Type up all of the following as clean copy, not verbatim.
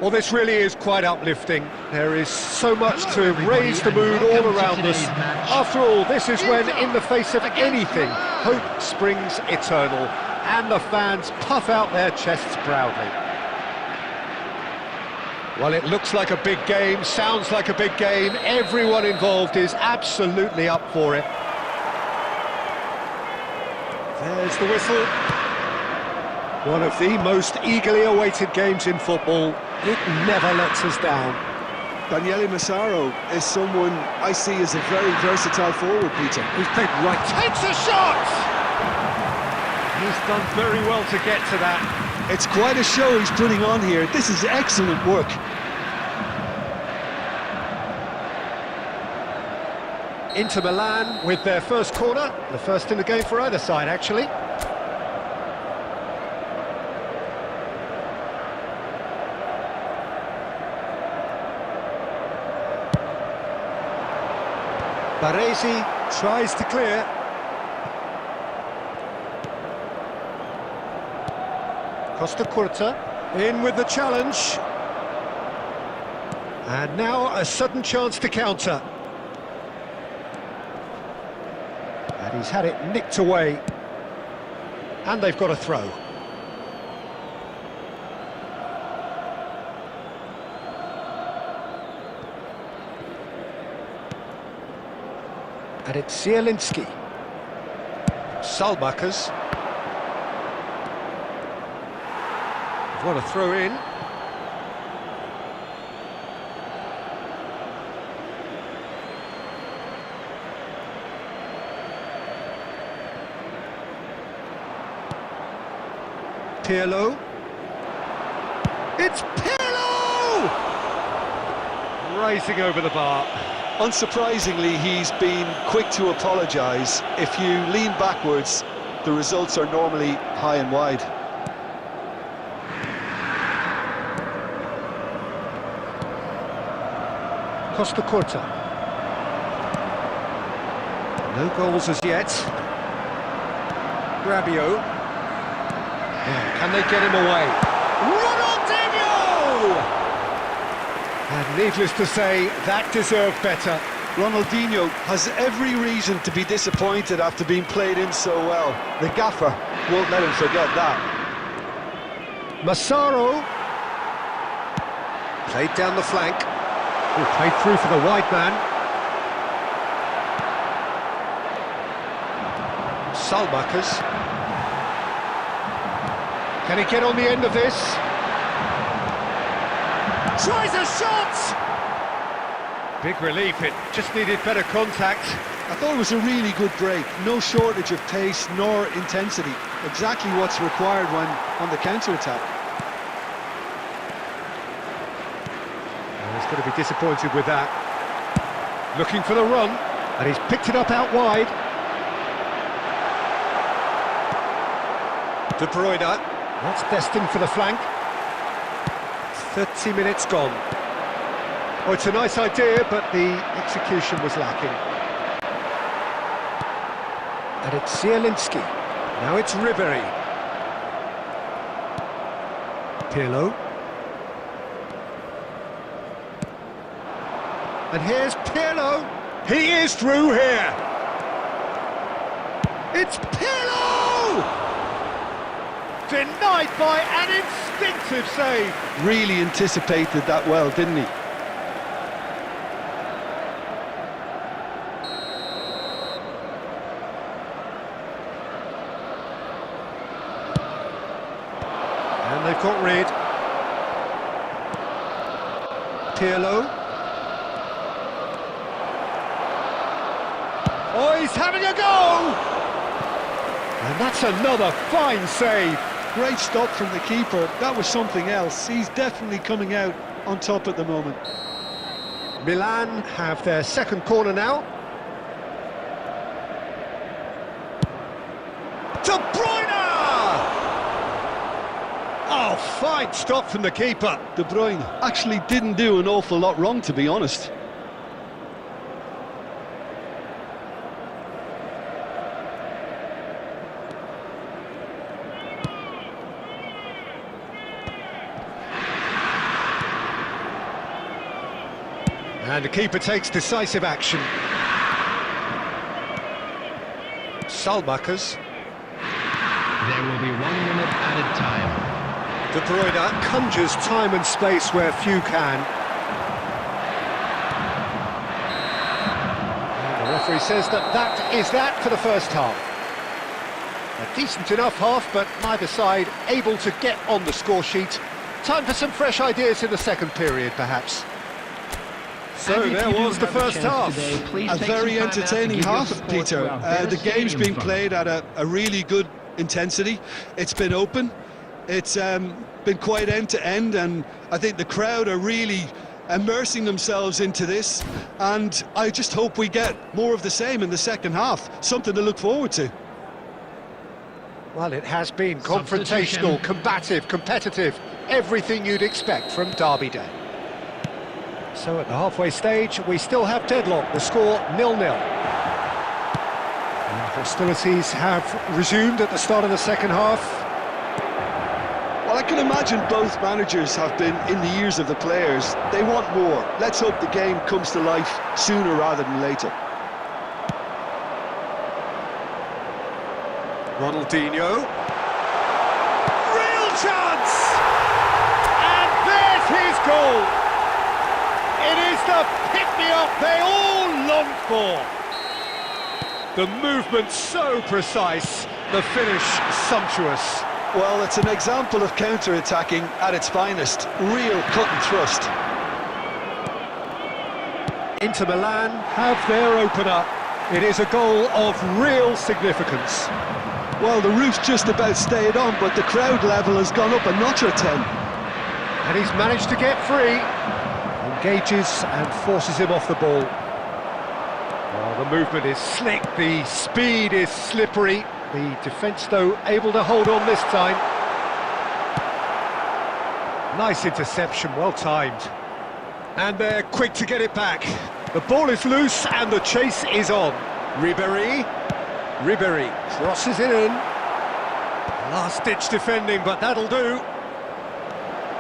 Well, this really is quite uplifting. There is so much to raise the mood all around us. After all, this is when, in the face of anything, hope springs eternal, and the fans puff out their chests proudly. Well, it looks like a big game, sounds like a big game. Everyone involved is absolutely up for it. There's the whistle. One of the most eagerly awaited games in football. It never lets us down. Daniele Massaro is someone I see as a very versatile forward, Peter. He's played right. Takes a shot! He's done very well to get to that. It's quite a show he's putting on here. This is excellent work. Inter Milan with their first corner. The first in the game for either side, actually. Baresi tries to clear. Costa Curta in with the challenge. And now a sudden chance to counter. And he's had it nicked away. And they've got a throw. And it's Zielinski. Salmakers. What a throw in. Pirlo. It's Pirlo! Rising over the bar. Unsurprisingly, he's been quick to apologise. If you lean backwards, the results are normally high and wide. Costa Curta. No goals as yet. Rabiot. Can they get him away? Ronaldinho! And needless to say, that deserved better. Ronaldinho has every reason to be disappointed after being played in so well. The gaffer won't let him forget that. Massaro. Played down the flank. Played through for the wide man. Salmakers. Can he get on the end of this? Tries a shot! Big relief, it just needed better contact. I thought it was a really good break. No shortage of pace nor intensity. Exactly what's required when on the counter-attack. He's going to be disappointed with that. Looking for the run, and he's picked it up out wide. De Bruyne, that's destined for the flank. 30 minutes gone. Oh, it's a nice idea, but the execution was lacking. And it's Zielinski. Now it's Ribery. Pirlo. And here's Pirlo. He is through here. It's Pirlo! Denied by an instinctive save. Really anticipated that well, didn't he? And they've got rid. Pirlo. Oh, he's having a go! And that's another fine save. Great stop from the keeper. That was something else. He's definitely coming out on top at the moment. Milan have their second corner now. De Bruyne! Oh, fine stop from the keeper. De Bruyne actually didn't do an awful lot wrong, to be honest. And the keeper takes decisive action. Salmakers. There will be 1 minute added time. De Bruyne conjures time and space where few can. And the referee says that is that for the first half. A decent enough half, but neither side able to get on the score sheet. Time for some fresh ideas in the second period, perhaps. So there was the first half. A very entertaining half, Peter. The game's been played at a really good intensity. It's been open. It's been quite end-to-end, and I think the crowd are really immersing themselves into this, and I just hope we get more of the same in the second half. Something to look forward to. Well, it has been confrontational, combative, competitive, everything you'd expect from Derby Day. So at the halfway stage, we still have deadlock, the score 0-0. And hostilities have resumed at the start of the second half. Well, I can imagine both managers have been in the ears of the players. They want more. Let's hope the game comes to life sooner rather than later. Ronaldinho. Real chance! And there's his goal! It is the pick-me-up they all longed for. The movement so precise, the finish sumptuous. Well, it's an example of counter-attacking at its finest. Real cut and thrust. Inter Milan have their opener. It is a goal of real significance. Well, the roof's just about stayed on, but the crowd level has gone up a notch or 10. And he's managed to get free. Engages and forces him off the ball. Oh, the movement is slick, the speed is slippery. The defence, though, able to hold on this time. Nice interception, well timed. And they're quick to get it back. The ball is loose and the chase is on. Ribéry crosses it in. Last-ditch defending, but that'll do.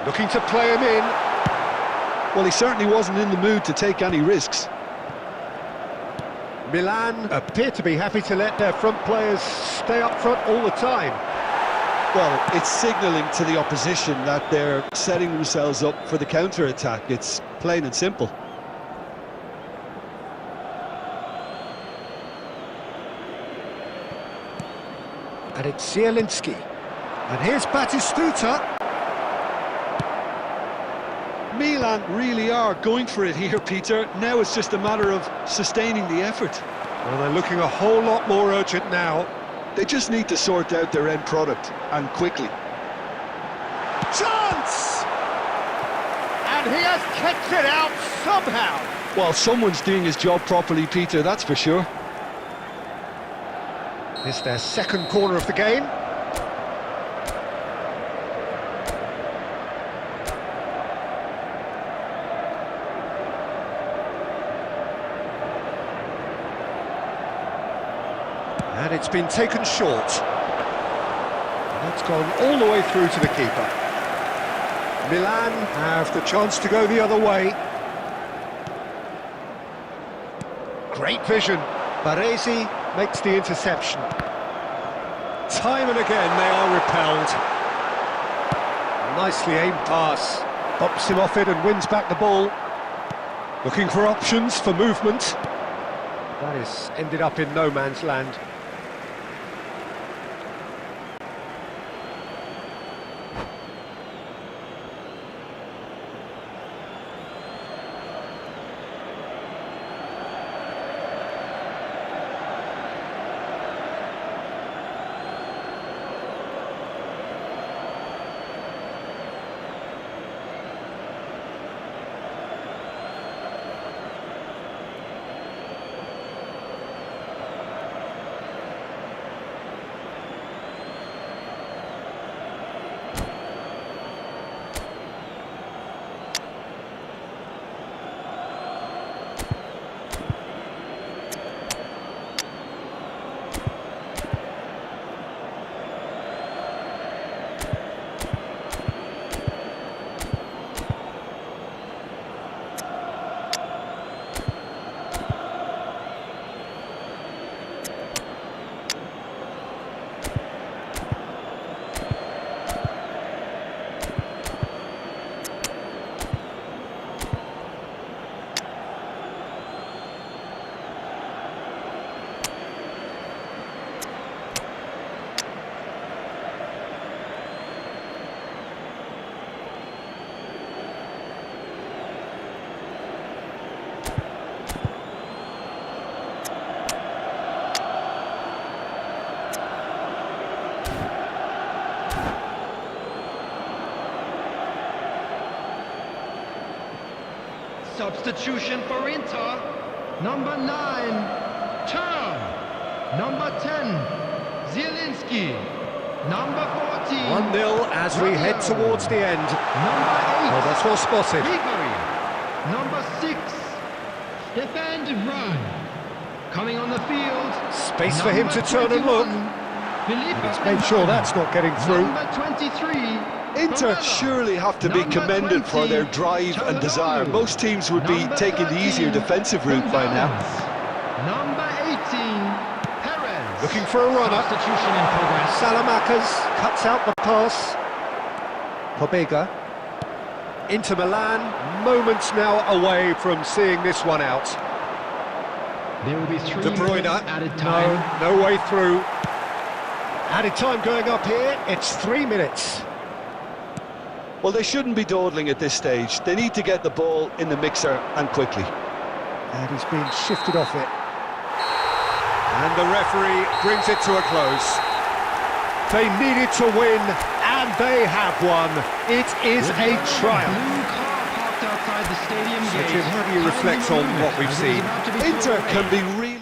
Looking to play him in. Well, he certainly wasn't in the mood to take any risks. Milan appear to be happy to let their front players stay up front all the time. Well, it's signalling to the opposition that they're setting themselves up for the counter-attack. It's plain and simple. And it's Zielinski. And here's Batistuta. Milan really are going for it here, Peter. Now it's just a matter of sustaining the effort. Well, they're looking a whole lot more urgent now. They just need to sort out their end product, and quickly. Chance! And he has kicked it out somehow. Well, someone's doing his job properly, Peter, that's for sure. It's their second corner of the game. And it's been taken short. And it's gone all the way through to the keeper. Milan have the chance to go the other way. Great vision. Baresi makes the interception. Time and again they are repelled. Nicely aimed pass. Bops him off it and wins back the ball. Looking for options for movement. That is ended up in no man's land. Substitution for Inter. Number 9, Turn. Number 10, Zielinski. Number 14. 1-0 as we head towards the end. Number 8. Oh, that's well spotted. Ribéry. Number 6, Stefan Run. Coming on the field. Space for him to turn and look. He's made sure that's not getting through. Number 23. Inter surely have to be commended for their drive and desire. Most teams would be taking the easier defensive route by now. Number 18, Perez. Looking for a runner. Substitution in progress. Salamakas cuts out the pass. Pobega. Inter Milan, moments now away from seeing this one out. There will be 3 De Bruyne, minutes added time. no way through. Added time going up here, it's 3 minutes. Well, they shouldn't be dawdling at this stage. They need to get the ball in the mixer and quickly. And he's been shifted off it. And the referee brings it to a close. They needed to win, and they have won. It is a triumph. Blue car parked outside the stadium So, gate. Jim, how do you reflect on what we've seen? Inter can be really...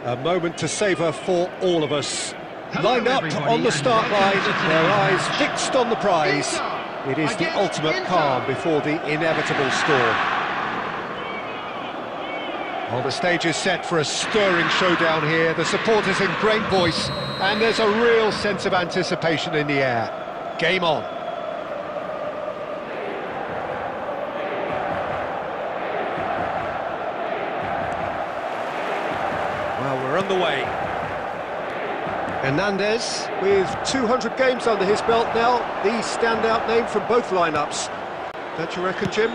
A moment to savour for all of us. Hello, Lined up everybody, on the and start line, welcome to their today's eyes fixed on the prize. It is the ultimate calm before the inevitable storm. Well, the stage is set for a stirring showdown here. The supporters in great voice, and there's a real sense of anticipation in the air. Game on. Well, we're underway. Hernandez, with 200 games under his belt now, the standout name from both lineups. Don't you reckon, Jim?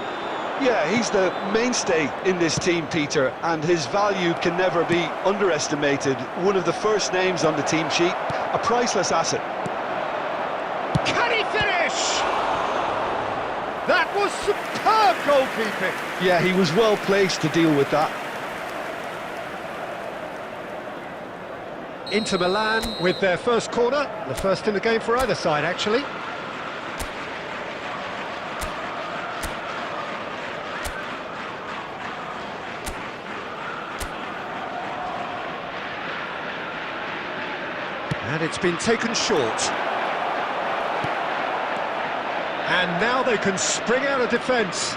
Yeah, he's the mainstay in this team, Peter, and his value can never be underestimated. One of the first names on the team sheet, a priceless asset. Can he finish? That was superb goalkeeping. Yeah, he was well placed to deal with that. Inter Milan with their first corner, the first in the game for either side, actually. And it's been taken short. And now they can spring out of defence.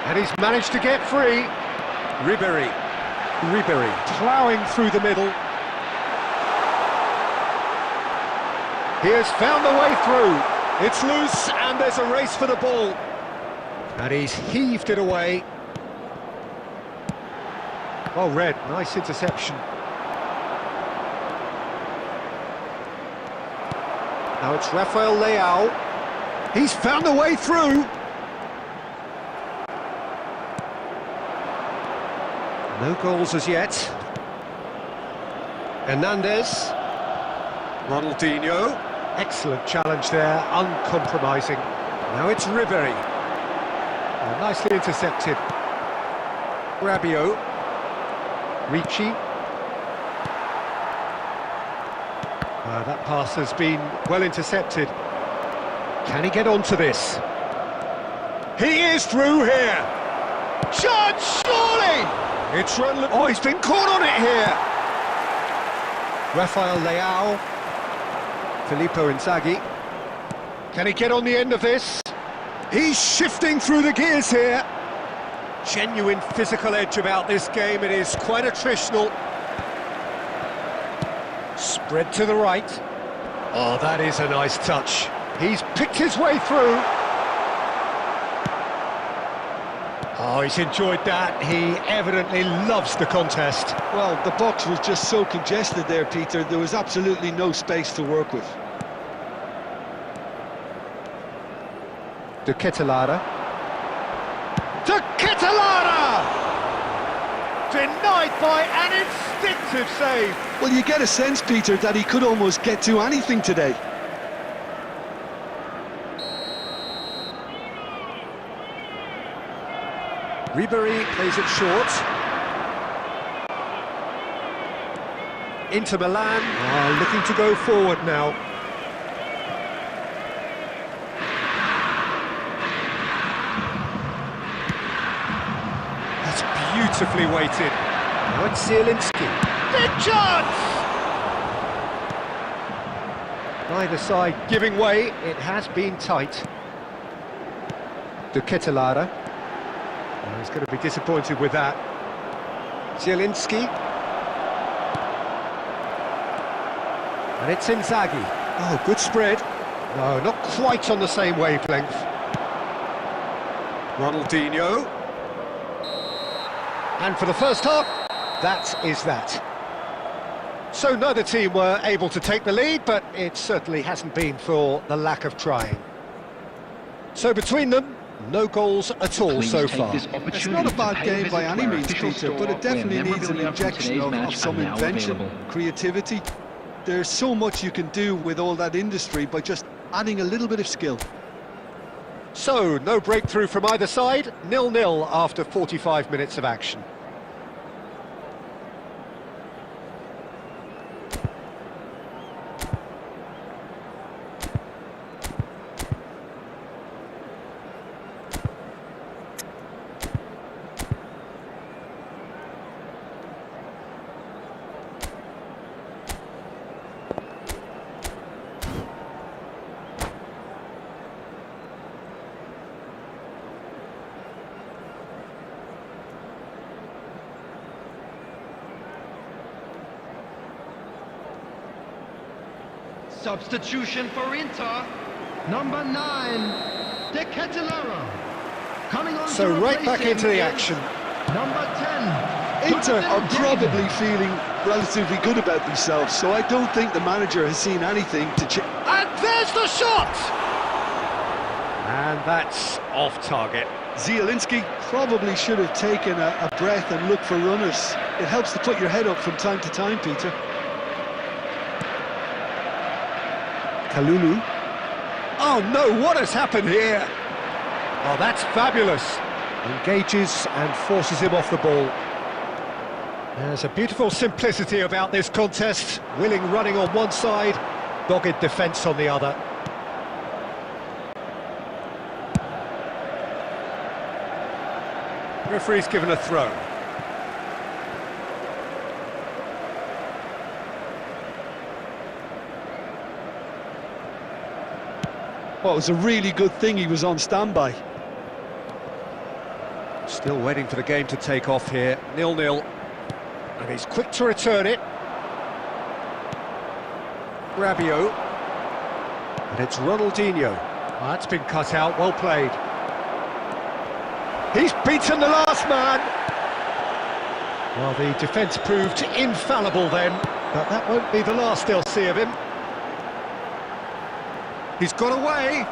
And he's managed to get free. Ribery ploughing through the middle. He has found the way through. It's loose and there's a race for the ball. And he's heaved it away. Well read, nice interception. Now it's Rafael Leao. He's found a way through. No goals as yet. Hernandez. Ronaldinho. Excellent challenge there, uncompromising. Now it's Ribery. Oh, nicely intercepted. Rabiot. Ricci. That pass has been well intercepted. Can he get onto this? He is through here! Chance, surely! It's run... Oh, he's been caught on it here! Rafael Leao. Filippo Inzaghi. Can he get on the end of this? He's shifting through the gears here. Genuine physical edge about this game. It is quite attritional. Spread to the right. Oh, that is a nice touch. He's picked his way through. Oh, he's enjoyed that. He evidently loves the contest. Well, the box was just so congested there, Peter. There was absolutely no space to work with. De Ketelaere. Denied by an instinctive save. Well, you get a sense, Peter, that he could almost get to anything today. Ribery plays it short. Inter Milan are looking to go forward now. That's beautifully weighted. Now it's Zielinski. Big chance! Neither side giving way. It has been tight. De Ketelaere. Oh, he's going to be disappointed with that. Zielinski. And it's Inzaghi. Oh, good spread. No, not quite on the same wavelength. Ronaldinho. And for the first half, that is that. So neither team were able to take the lead, but it certainly hasn't been for the lack of trying. So between them, no goals at all so far. It's not a bad game by any means, Peter, but it definitely needs an injection of some invention, creativity. There's so much you can do with all that industry by just adding a little bit of skill. So, no breakthrough from either side, 0-0 after 45 minutes of action. Substitution for Inter. Number 9, De Ketelaere. Coming on. So right back into the action. Number 10. Inter are probably feeling relatively good about themselves, so I don't think the manager has seen anything to change. And there's the shot! And that's off target. Zielinski probably should have taken a breath and looked for runners. It helps to put your head up from time to time, Peter. Kalulu. Oh no, what has happened here? Oh, that's fabulous. Engages and forces him off the ball. There's a beautiful simplicity about this contest. Willing running on one side, dogged defence on the other. Referee's given a throw. Well, it was a really good thing he was on standby. Still waiting for the game to take off here. 0-0. And he's quick to return it. Rabiot. And it's Ronaldinho. Oh, that's been cut out, well played. He's beaten the last man. Well, the defence proved infallible then, but that won't be the last they'll see of him. He's got away.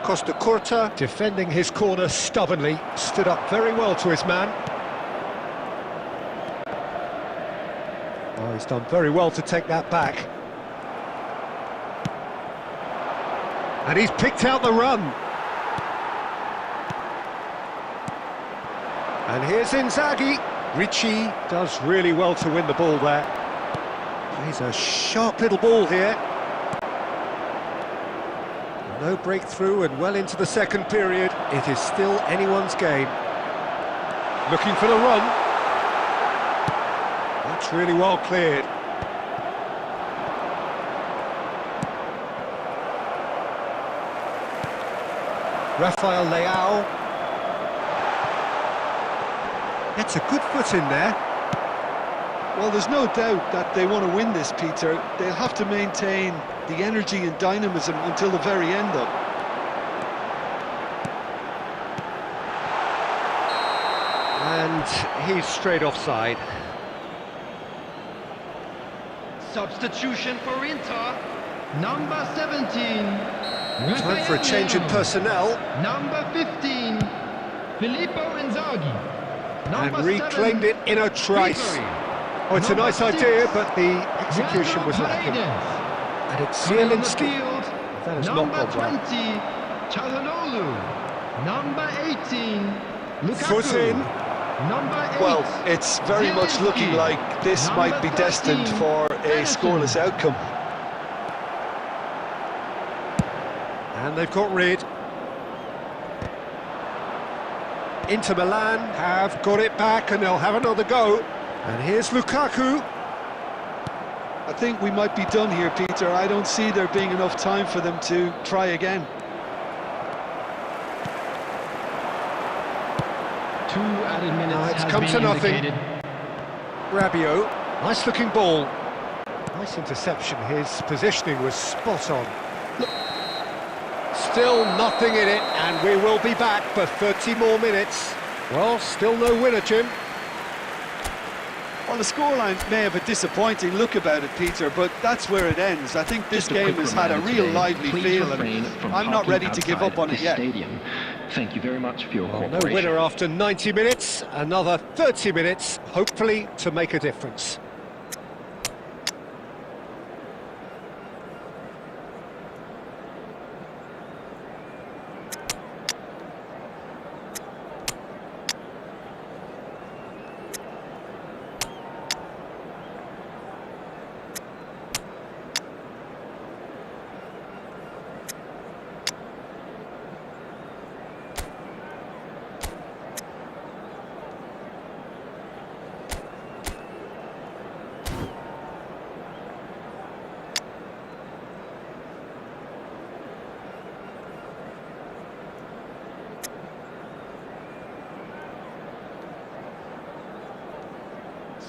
Costa Curta defending his corner stubbornly, stood up very well to his man. Oh, he's done very well to take that back. And he's picked out the run. And here's Inzaghi. Ricci does really well to win the ball there. Plays a sharp little ball here. No breakthrough and well into the second period. It is still anyone's game. Looking for the run. That's really well cleared. Rafael Leao. Gets a good foot in there. Well, there's no doubt that they want to win this, Peter. They'll have to maintain the energy and dynamism until the very end, though. And he's straight offside. Substitution for Inter, number 17. Time for a change in personnel. Number 15, Filippo Inzaghi. And reclaimed it in a trice. Oh, it's a nice idea, but the execution was lacking. And it's Zielinski. That has not gone well. Number 20, Calhanoglu. Number 18, Lukaku. Foot in. Number 8. Well, it's very much looking like this might be destined for a scoreless outcome. And they've got rid. Inter Milan have got it back and they'll have another go. And here's Lukaku. I think we might be done here, Peter. I don't see there being enough time for them to try again. 2 added minutes. Now it's has come been to nothing. indicated. Rabiot, nice looking ball. Nice interception, his positioning was spot on. Still nothing in it, and we will be back for 30 more minutes. Well, still no winner, Jim. Well, the scoreline may have a disappointing look about it, Peter, but that's where it ends. I think this game has had a real lively feel, and I'm not ready to give up on it yet. Stadium. Thank you very much for your Well, no cooperation. winner after 90 minutes, another 30 minutes, hopefully to make a difference.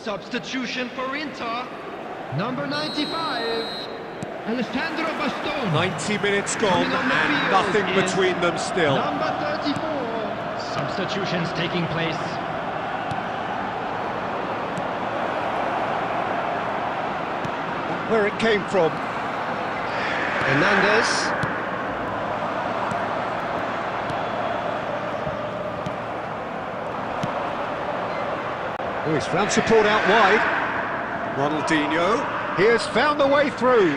Substitution for Inter, number 95, Alessandro Bastoni. 90 minutes gone Coming on the and field nothing is between them still. Number 34. Substitutions taking place. Where it came from. Hernandez. Oh, he's found support out wide. Ronaldinho. He has found the way through.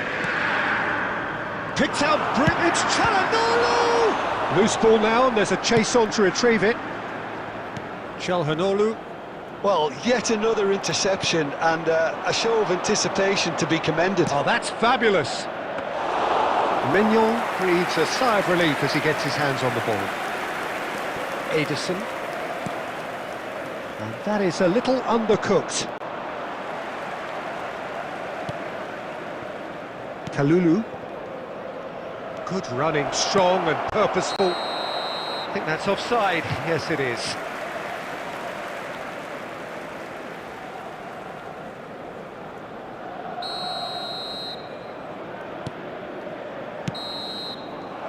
Picked out it's Calhanoglu! Loose ball now, and there's a chase on to retrieve it. Calhanoglu. Well, yet another interception and a show of anticipation to be commended. Oh, that's fabulous. Mignon breathes a sigh of relief as he gets his hands on the ball. Edison. And that is a little undercooked. Kalulu. Good running, strong and purposeful. I think that's offside. Yes, it is.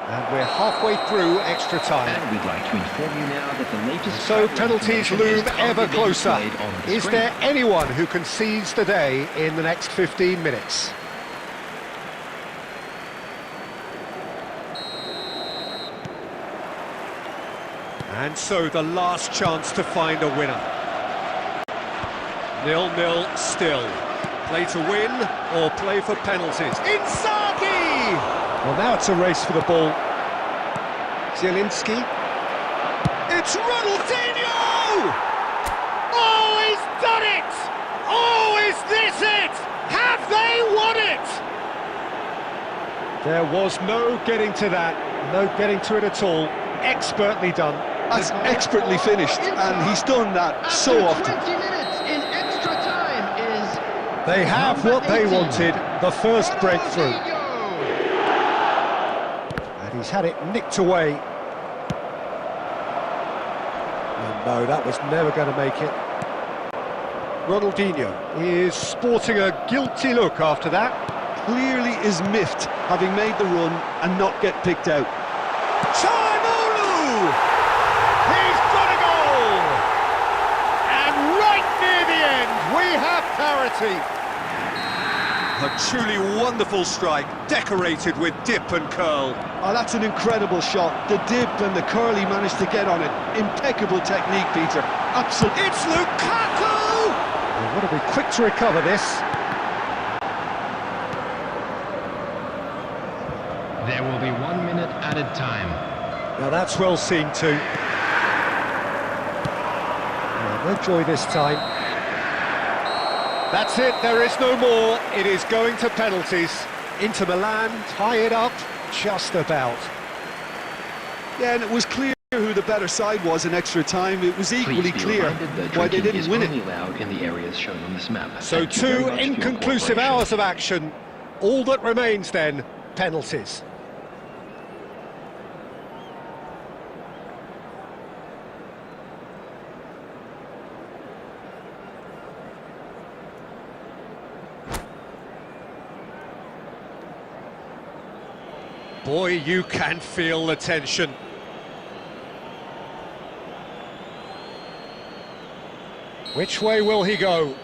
And we're halfway through extra time. And we'd like to inform you now that the latest... So penalties loom ever closer. Is there anyone who can seize the day in the next 15 minutes? And so the last chance to find a winner. 0-0 still. Play to win or play for penalties. Inzaghi! Well, now it's a race for the ball. Zielinski. It's Ronaldinho! Oh, he's done it! Oh, is this it? Have they won it? There was no getting to that, no getting to it at all. Expertly done. That's expertly finished, and he's done that so often. 20 minutes in extra time is... They have what they wanted, the first breakthrough. And he's had it nicked away. And no, that was never going to make it. Ronaldinho is sporting a guilty look after that. Clearly is miffed, having made the run and not get picked out. He's got a goal! And right near the end, we have parity. A truly wonderful strike, decorated with dip and curl. Oh, that's an incredible shot. The dip and the curl he managed to get on it. Impeccable technique, Peter. Absolutely. It's Lukaku! Well, what a be quick to recover this. There will be 1 minute added time. Now that's well seen too. No joy this time. That's it, there is no more. It is going to penalties. Inter Milan tie it up just about. Yeah, and it was clear who the better side was in extra time. It was equally clear why they didn't win it. Allowed in the areas shown on this map. So Thank you very two much for your inconclusive cooperation. hours of action. All that remains then, penalties. Boy, you can feel the tension. Which way will he go?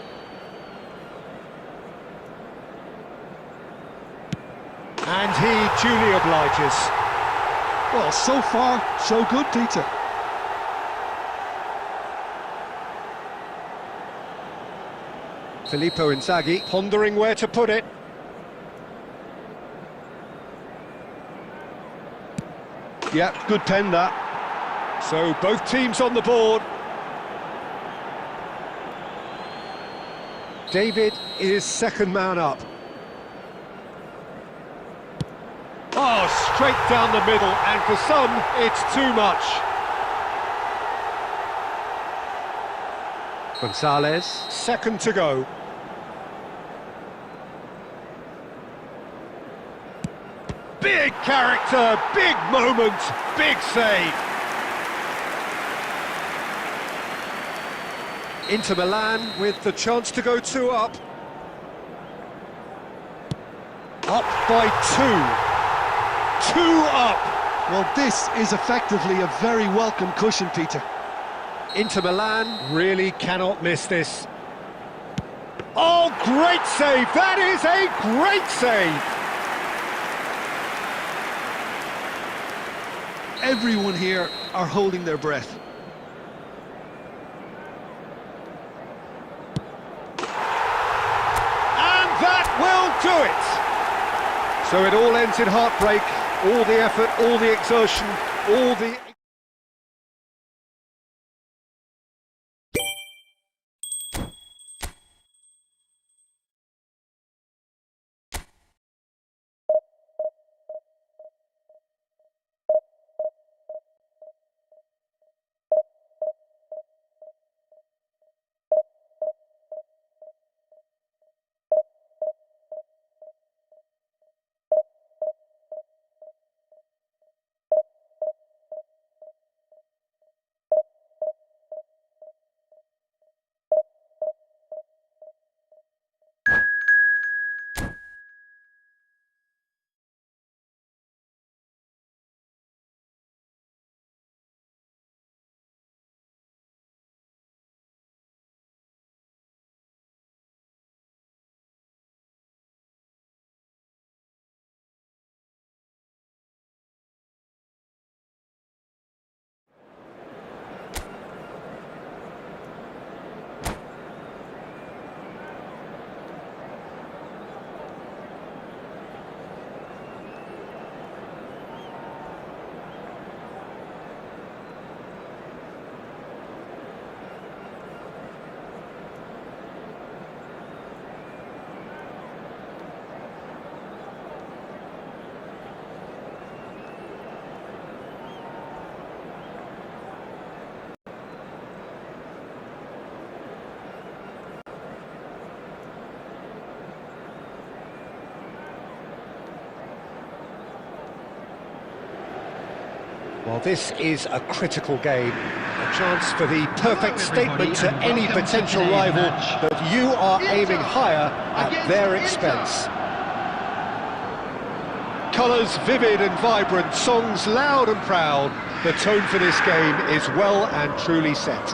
And he duly obliges. Well, so far, so good, Peter. Filippo Inzaghi pondering where to put it. Yeah, good pen that. So both teams on the board. David is second man up. Oh, straight down the middle, and for some, it's too much. Gonzalez, second to go. Big character, big moment, big save. Inter Milan with the chance to go 2 up. Up by 2. 2 up. Well, this is effectively a very welcome cushion, Peter. Inter Milan really cannot miss this. Oh, great save! That is a great save! Everyone here are holding their breath. And that will do it! So it all ends in heartbreak, all the effort, all the exertion, all the... Well, this is a critical game, a chance for the perfect statement to any potential rival that you are aiming higher at their expense. Colours vivid and vibrant, songs loud and proud. The tone for this game is well and truly set.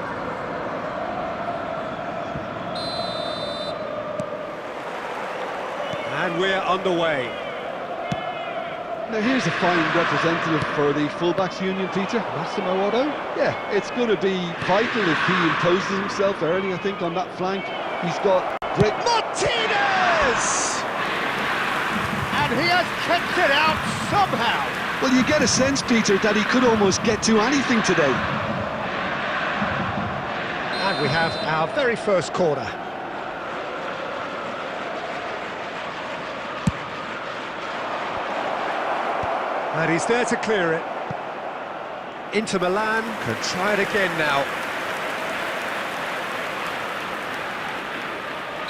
And we're underway. Now here's a fine representative for the fullbacks union, Peter. Massimo Otto? Yeah, it's going to be vital if he imposes himself early, I think, on that flank. He's got great... Martinez! And he has kept it out somehow. Well, you get a sense, Peter, that he could almost get to anything today. And we have our very first corner. And he's there to clear it. Inter Milan can try it again now.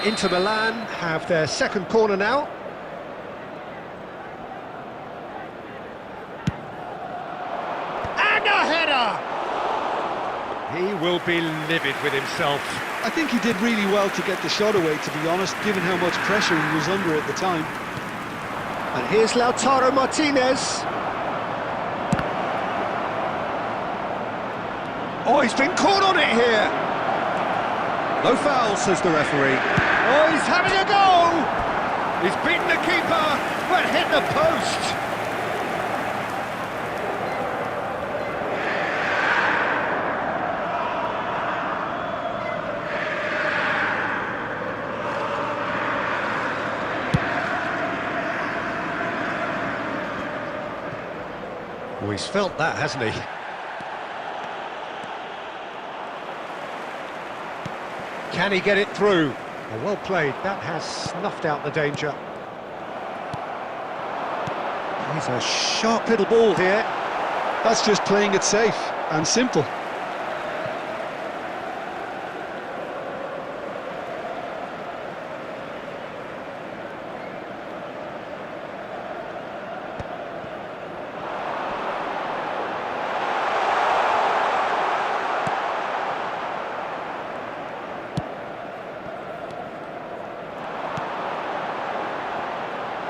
Inter Milan have their second corner now. And a header! He will be livid with himself. I think he did really well to get the shot away, to be honest, given how much pressure he was under at the time. And here's Lautaro Martinez. Oh, he's been caught on it here. No foul, says the referee. Oh, he's having a go. He's beaten the keeper, but hit the post. Oh, he's felt that, hasn't he? Can he get it through? Oh, well played. That has snuffed out the danger. He's a sharp little ball here. That's just playing it safe and simple.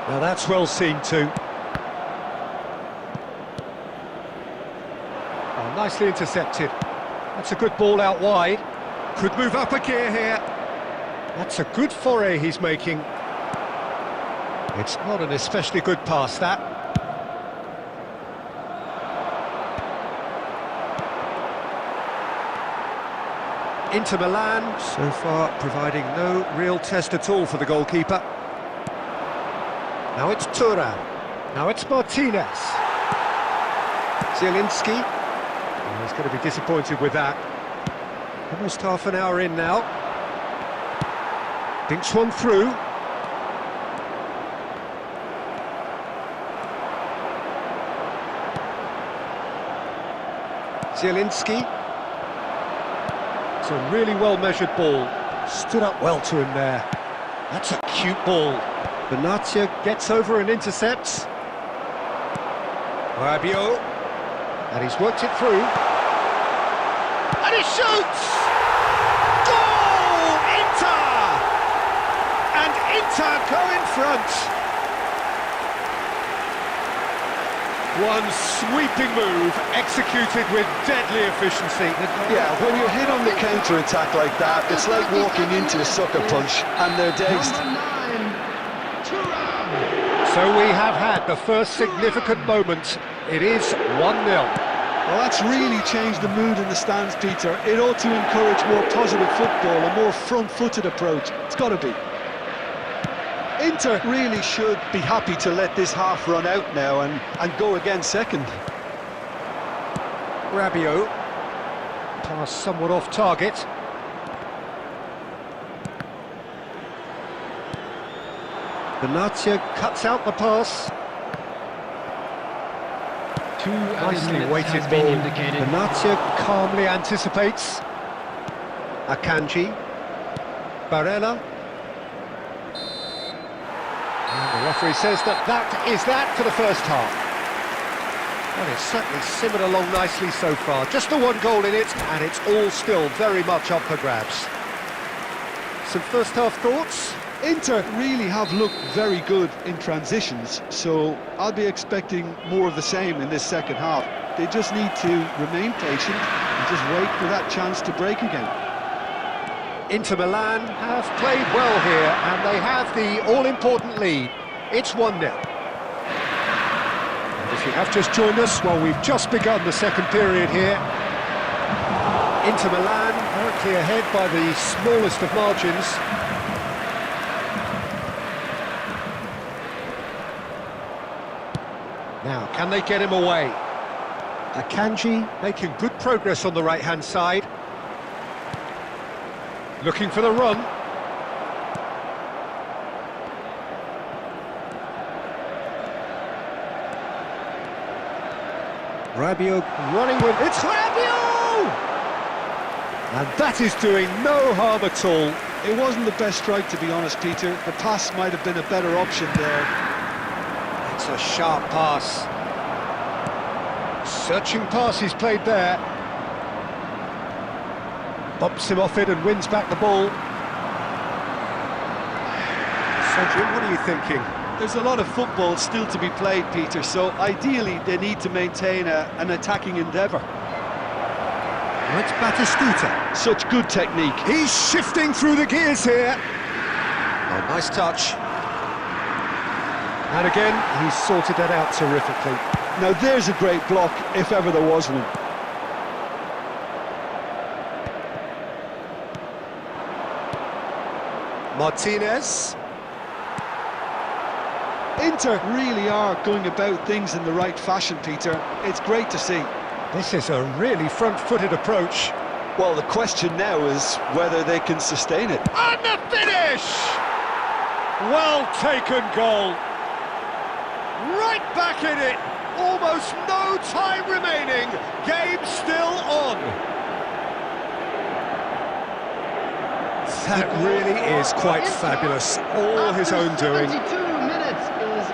Now that's well seen too. Oh, nicely intercepted. That's a good ball out wide. Could move up a gear here. That's a good foray he's making. It's not an especially good pass, that. Inter Milan, so far providing no real test at all for the goalkeeper. Now it's Thuram. Now it's Martinez. Zielinski. Oh, he's going to be disappointed with that. Almost half an hour in now. Dinks one through. Zielinski. It's a really well-measured ball. Stood up well to him there. That's a cute ball. Benatia gets over and intercepts. Rabiot. And he's worked it through. And he shoots! Goal! Inter! And Inter go in front. One sweeping move, executed with deadly efficiency. Yeah, when you're hit on the counter-attack like that, it's like walking into a sucker punch, and they're dazed. So we have had the first significant moment. It is 1-0. Well, that's really changed the mood in the stands, Peter. It ought to encourage more positive football, a more front-footed approach. It's got to be. Inter really should be happy to let this half run out now and go again second. Rabiot. Pass somewhat off target. Benatia cuts out the pass. Nicely weighted ball. Benatia calmly anticipates. Akanji. Barella. And the referee says that is that for the first half. Well, it's certainly simmered along nicely so far. Just the one goal in it, and it's all still very much up for grabs. Some first-half thoughts? Inter really have looked very good in transitions, so I'll be expecting more of the same in this second half. They just need to remain patient and just wait for that chance to break again. Inter Milan have played well here, and they have the all-important lead. It's 1-0. If you have just joined us, well, we've just begun the second period here. Inter Milan currently ahead by the smallest of margins. Now, can they get him away? Akanji making good progress on the right-hand side. Looking for the run. Rabiot running with... It's Rabiot! And that is doing no harm at all. It wasn't the best strike, to be honest, Peter. The pass might have been a better option there. It's a sharp pass. Searching pass he's played there. Bumps him off it and wins back the ball. So Jim, what are you thinking? There's a lot of football still to be played, Peter, so ideally they need to maintain an attacking endeavour. That's Batistuta. Such good technique. He's shifting through the gears here. Oh, nice touch. And again, he's sorted that out terrifically. Now there's a great block, if ever there was one. Martinez. Inter really are going about things in the right fashion, Peter. It's great to see. This is a really front-footed approach. Well, the question now is whether they can sustain it. And the finish! Well taken goal. Right back in it. Almost no time remaining. Game still on. That really is quite fabulous. All his own doing. 72 minutes is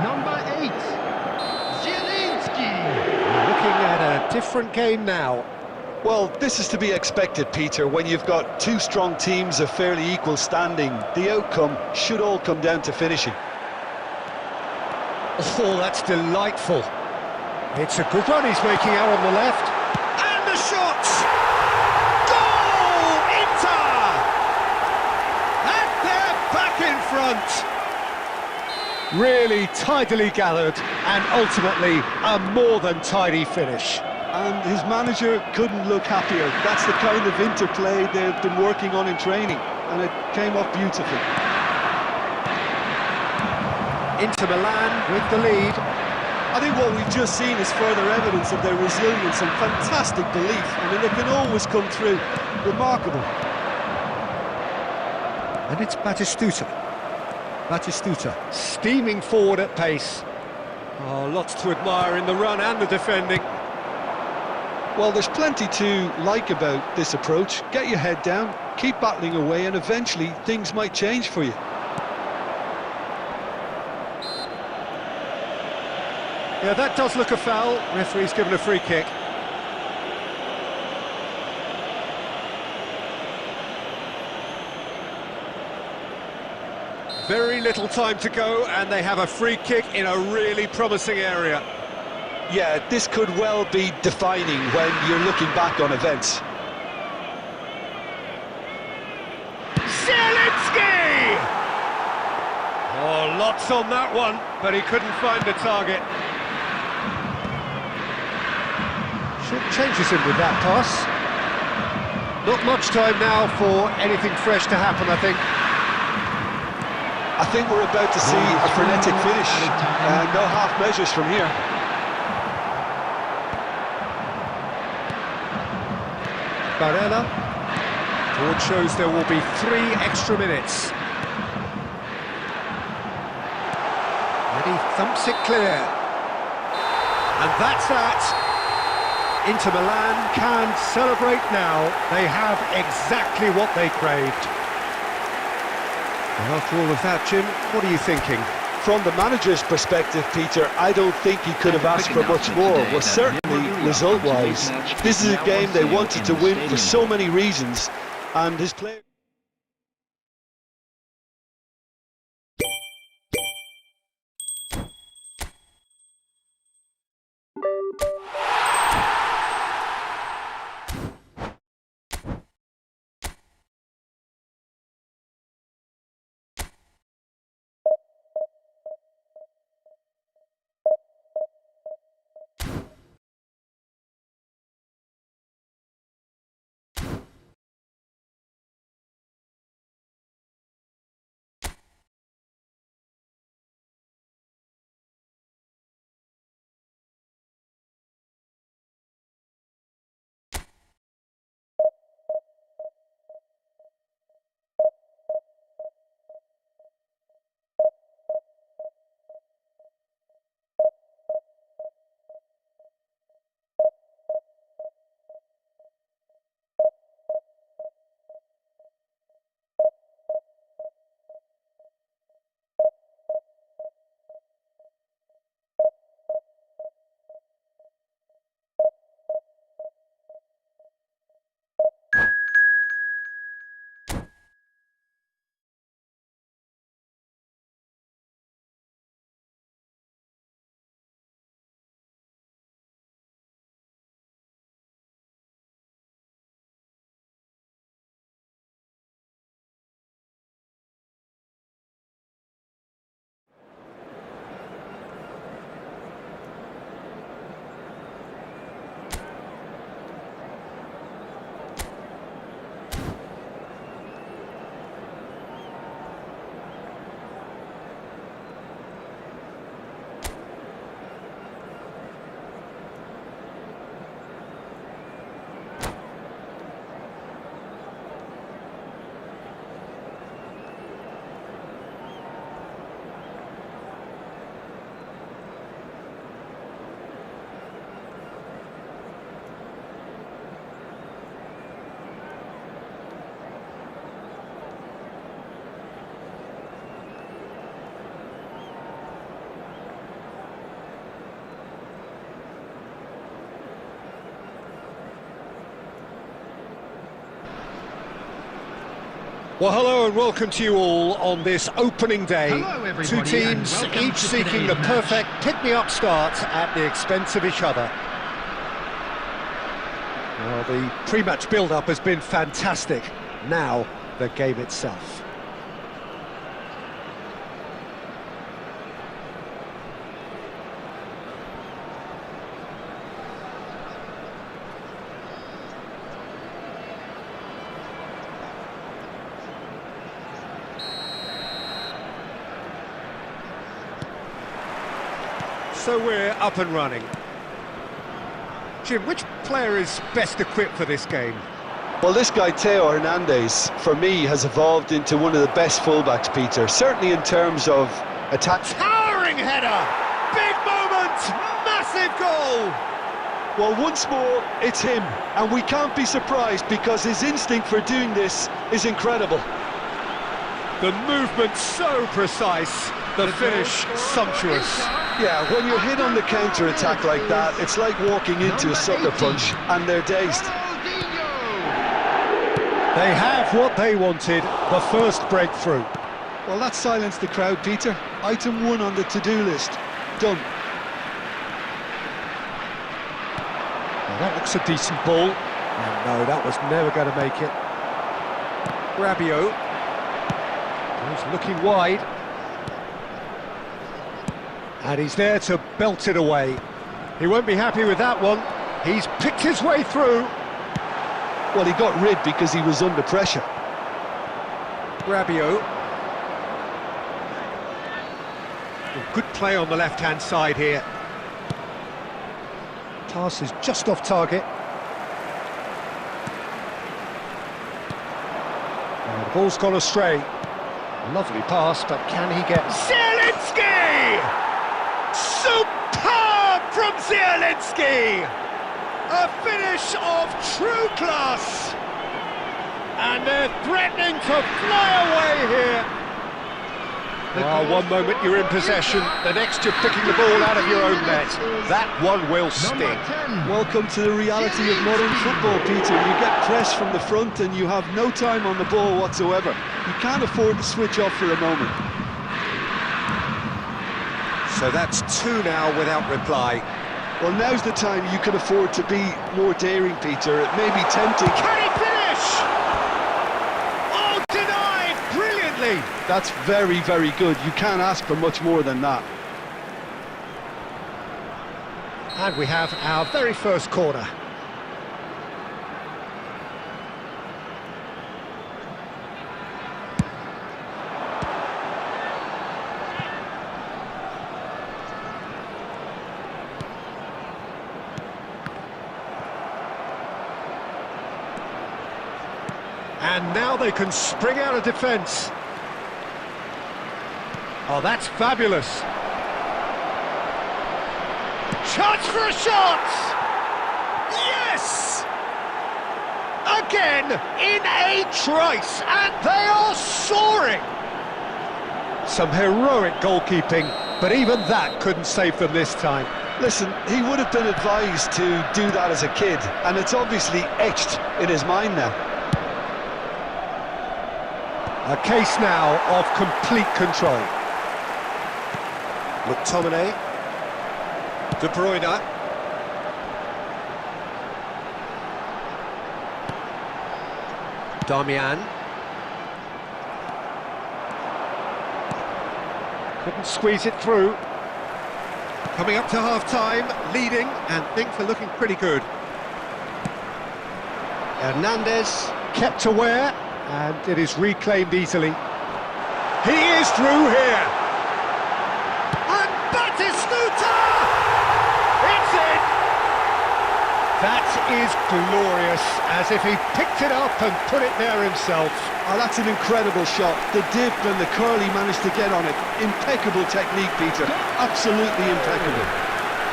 number 8, Zielinski. Looking at a different game now. Well, this is to be expected, Peter. When you've got two strong teams of fairly equal standing, the outcome should all come down to finishing. Oh, that's delightful. It's a good run he's making out on the left. And the shot! Goal! Inter! And they're back in front. Really tidily gathered, and ultimately a more than tidy finish. And his manager couldn't look happier. That's the kind of interplay they've been working on in training, and it came off beautifully. Inter Milan with the lead. I think what we've just seen is further evidence of their resilience and fantastic belief. I mean, they can always come through. Remarkable. And it's Batistuta. Batistuta steaming forward at pace. Oh, lots to admire in the run and the defending. Well, there's plenty to like about this approach. Get your head down, keep battling away, and eventually things might change for you. Yeah, that does look a foul. Referee's given a free kick. Very little time to go, and they have a free kick in a really promising area. Yeah, this could well be defining when you're looking back on events. Zielinski! Oh, lots on that one, but he couldn't find the target. Changes him with that pass. Not much time now for anything fresh to happen, I think. I think we're about to see a frenetic finish. No half measures from here. Barella. Board shows there will be 3 extra minutes. And he thumps it clear. And that's that. Inter Milan can celebrate now. They have exactly what they craved. And after all of that, Jim, what are you thinking? from the manager's perspective, Peter, I don't think he could have asked for much more. Well, certainly result-wise, this is a game they wanted to win for so many reasons, and his players... Well, hello and welcome to you all on this opening day. Hello, Two teams, each seeking the perfect pick-me-up start at the expense of each other. Well, the pre-match build-up has been fantastic. Now, the game itself. So we're up and running. Jim, which player is best equipped for this game? Well, this guy, Theo Hernandez, for me, has evolved into one of the best fullbacks, Peter. Certainly in terms of attack. Towering header! Big moment! Massive goal! Well, once more, it's him. And we can't be surprised because his instinct for doing this is incredible. The movement so precise, the finish sumptuous. Yeah, when you're hit on the counter-attack like that, it's like walking into a sucker punch, and they're dazed. They have what they wanted, the first breakthrough. Well, that silenced the crowd, Peter. Item 1 on the to-do list. Done. Well, that looks a decent ball. And no, that was never going to make it. Rabiot. He's looking wide. And he's there to belt it away. He won't be happy with that one. He's picked his way through. Well, he got rid because he was under pressure. Rabiot. Good play on the left-hand side here. Pass is just off target. And the ball's gone astray. Lovely pass, but can he get... Zielinski! Superb from Zielinski! A finish of true class! And they're threatening to fly away here. Well, one moment you're in possession, the next you're picking the ball out of your own net. That one will sting. Welcome to the reality of modern football, Peter. You get pressed from the front and you have no time on the ball whatsoever. You can't afford to switch off for a moment. So that's two now without reply. Well, now's the time you can afford to be more daring, Peter. It may be tempting. Can he finish? Oh, denied brilliantly! That's very, very good. You can't ask for much more than that. And we have our very first corner. And now they can spring out of defence. Oh, that's fabulous. Chance for a shot! Yes! Again, in a trice, and they are soaring! Some heroic goalkeeping, but even that couldn't save them this time. Listen, he would have been advised to do that as a kid, and it's obviously etched in his mind now. A case now of complete control. McTominay. De Bruyne. Darmian. Couldn't squeeze it through. Coming up to half-time, leading, and things are looking pretty good. Hernandez kept aware, and it is reclaimed easily. He is through here! And Batistuta! It's in! That is glorious, as if he picked it up and put it there himself. Oh, that's an incredible shot. The dip and the curl he managed to get on it. Impeccable technique, Peter. Absolutely impeccable.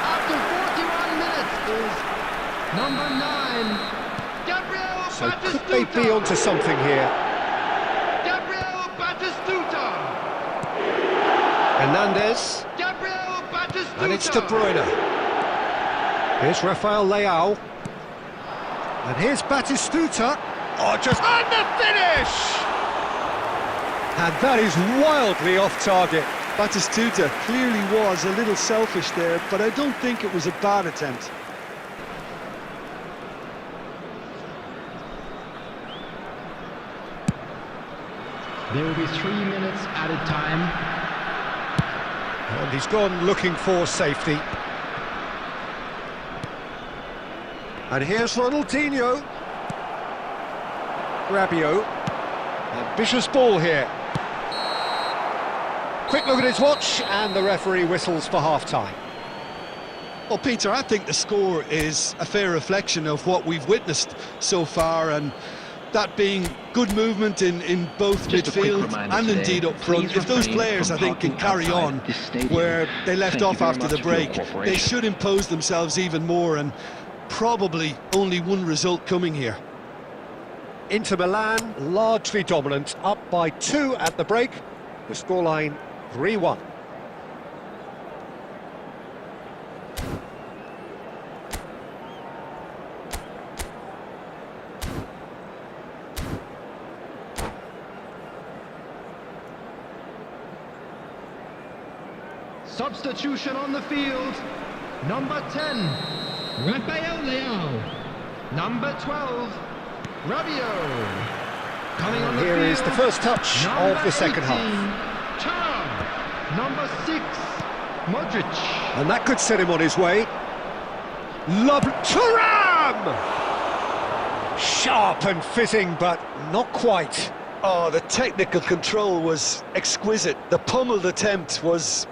After 41 minutes is number 9. Gabriel So Batistuta. could they be onto something here? Gabriel Batistuta. Hernandez, Gabriel Batistuta. and it's De Bruyne. Here's Rafael Leao. And here's Batistuta. Oh, just... And the finish! And that is wildly off target. Batistuta clearly was a little selfish there, but I don't think it was a bad attempt. There will be 3 minutes added time. And he's gone looking for safety. And here's Ronaldinho. Rabiot. Ambitious ball here. Quick look at his watch, and the referee whistles for half-time. Well, Peter, I think the score is a fair reflection of what we've witnessed so far, and that being good movement in both Just a quick midfield reminder and today, indeed up front. please If those refrain players, I from think, can parking carry outside on this stadium. where they left Thank you off very after the much for your break, they cooperation. should impose themselves even more, and probably only one result coming here. Inter Milan, largely dominant, up by 2 at the break. The scoreline 3-1. Substitution on the field. Number 10, Rafael Leao. Number 12, Rabiot. Coming on the Here field. is the first touch Number of the second 18, half. Thuram. Number 6, Modric. And that could set him on his way. Thuram! Sharp and fizzing, but not quite. Oh, the technical control was exquisite. The pummeled attempt was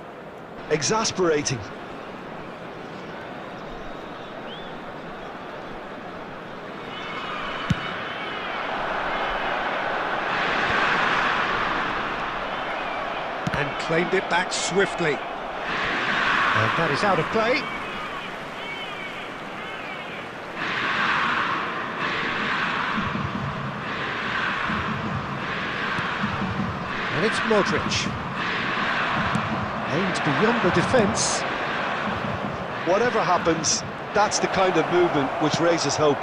exasperating. And claimed it back swiftly. And that is out of play. And it's Modric. aimed beyond the defence. Whatever happens, that's the kind of movement which raises hope.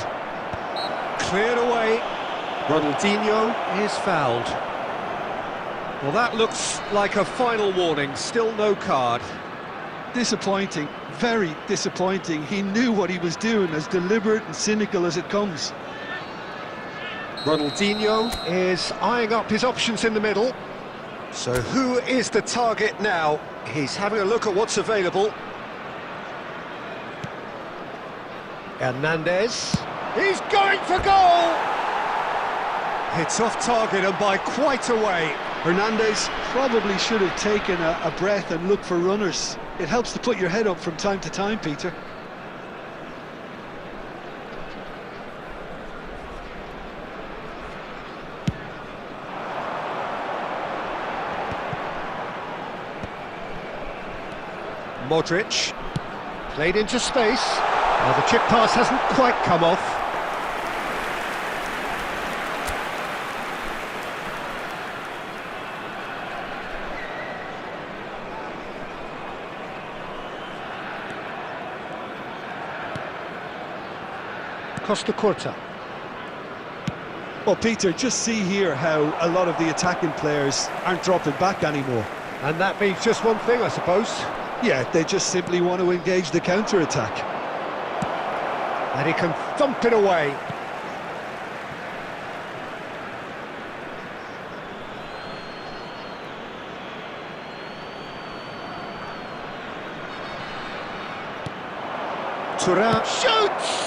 Cleared away. Ronaldinho is fouled. Well, that looks like a final warning. Still no card. Disappointing, very disappointing. He knew what he was doing, as deliberate and cynical as it comes. Ronaldinho is eyeing up his options in the middle. So who is the target now? He's having a look at what's available. Hernandez. He's going for goal! It's off target and by quite a way. Hernandez probably should have taken a breath and looked for runners. It helps to put your head up from time to time, Peter. Modric, played into space. Well, the chip pass hasn't quite come off. Costa Curta. Well, Peter, just see here how a lot of the attacking players aren't dropping back anymore. And that means just one thing, I suppose. Yeah, they just simply want to engage the counter-attack. And he can thump it away. Thuram shoots!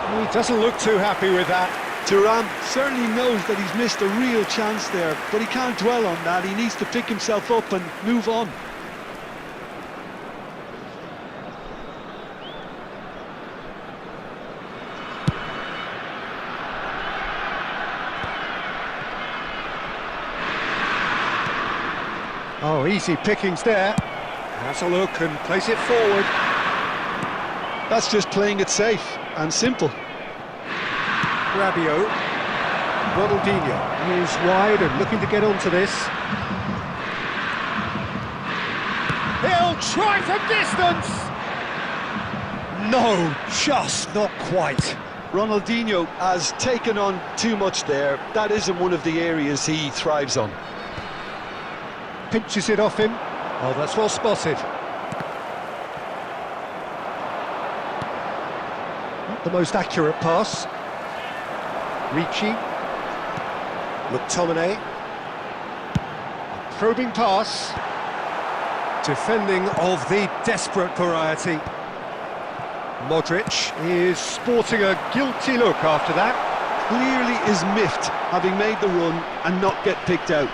He doesn't look too happy with that. Thuram certainly knows that he's missed a real chance there, but he can't dwell on that. He needs to pick himself up and move on. Oh, easy pickings there. Has a look and plays it forward. That's just playing it safe and simple. Rabiot. Ronaldinho is wide and looking to get onto this. He'll try from distance! No, just not quite. Ronaldinho has taken on too much there. That isn't one of the areas he thrives on. Pinches it off him. Oh, that's well spotted. Not the most accurate pass. Ricci. McTominay. Probing pass. Defending of the desperate variety. Modric is sporting a guilty look after that. Clearly is miffed, having made the run and not get picked out.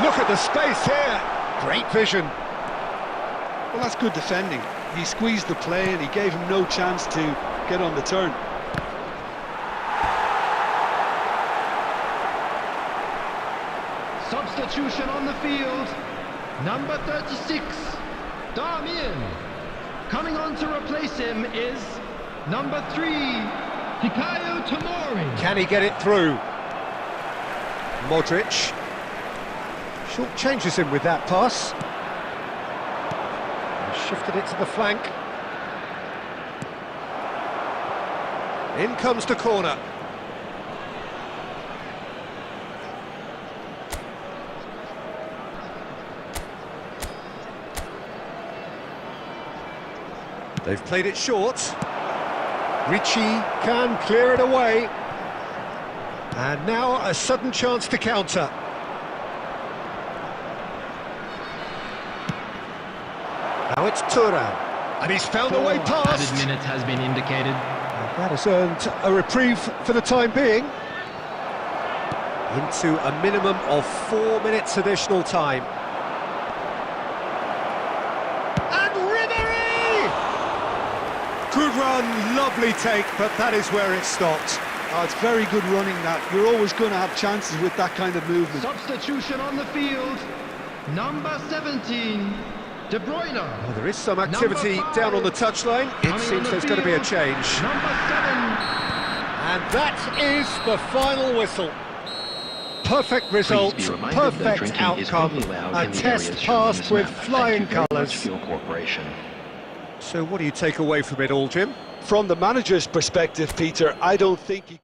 Look at the space here. Great vision. Well, that's good defending. He squeezed the play and he gave him no chance to get on the turn. Substitution on the field. Number 36, Darmian. Coming on to replace him is number 3, Fikayo Tomori. Can he get it through? Modric. Short changes him with that pass. And shifted it to the flank. In comes the corner. They've played it short. Ricci can clear it away. And now a sudden chance to counter. Now it's Thuram. And he's found a way past. Added minute has been indicated. And that has earned a reprieve for the time being. Into a minimum of 4 minutes additional time. Good run, lovely take, but that is where it stopped. Oh, it's very good running that. You're always going to have chances with that kind of movement. Substitution on the field. Number 17, De Bruyne. Well, there is some activity down on the touchline. It seems there's going to be a change. Number 7. And that is the final whistle. perfect result, Please be reminded that perfect drinking is outcome, only allowed a in the test areas shown on passed this with map. flying Thank you very much colours. for your cooperation. So what do you take away from it all, Jim? From the manager's perspective, Peter, I don't think he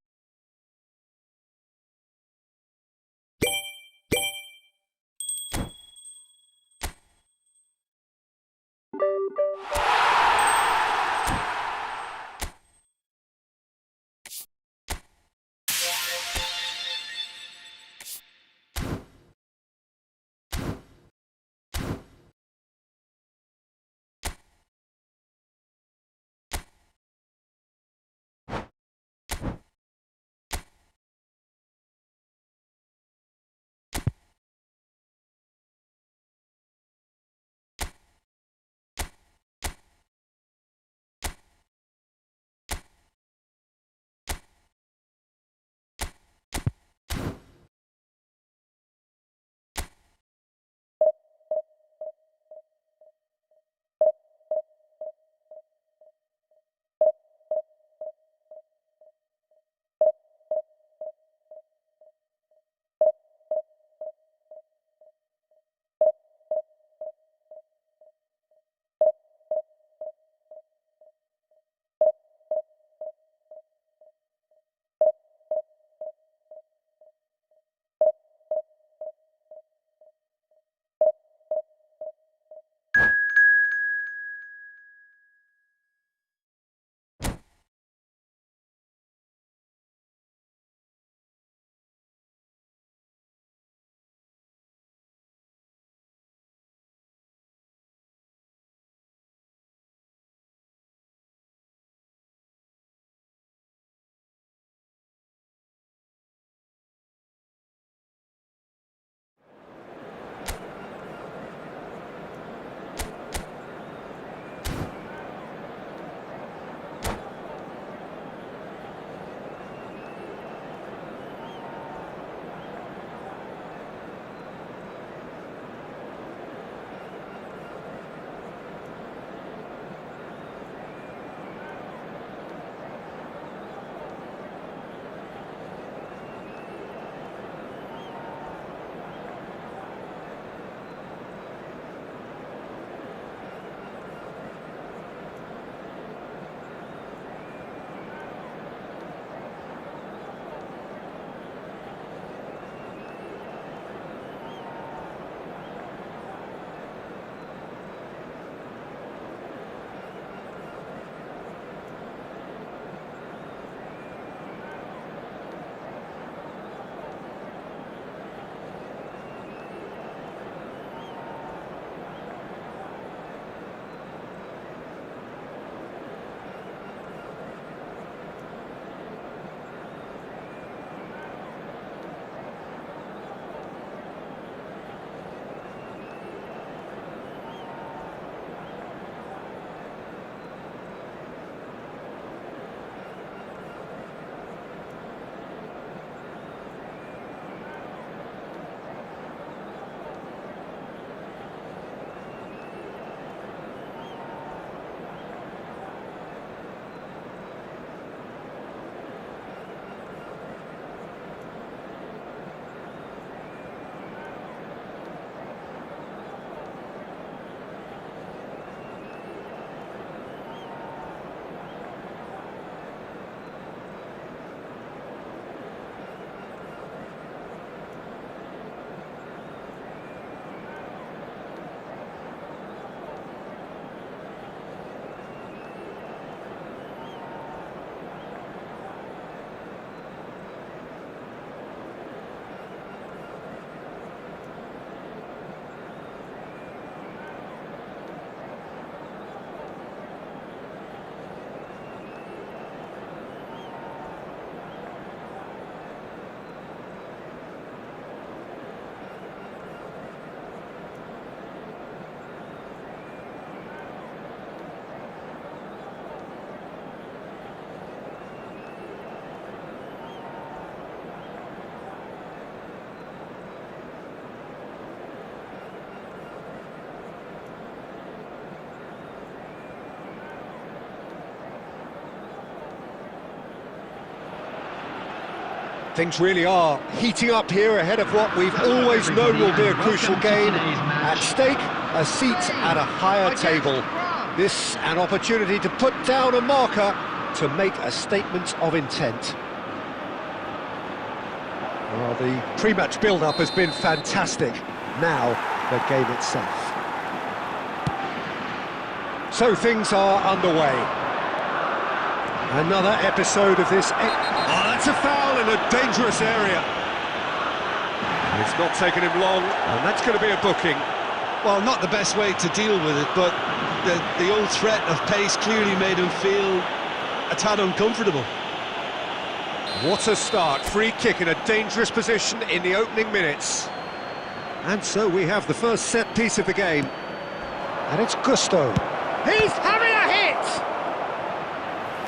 Things really are heating up here ahead of what we've always known will be a crucial game. At stake, a seat at a higher table. This an opportunity to put down a marker to make a statement of intent. Well, the pre-match build-up has been fantastic. Now, the game itself. So things are underway. Another episode of this... Oh, that's a foul in a dangerous area. It's not taken him long, and that's going to be a booking. Well, not the best way to deal with it, but the old threat of pace clearly made him feel a tad uncomfortable. What a start. Free kick in a dangerous position in the opening minutes. And so we have the first set piece of the game. And it's Gusto. He's having a hit!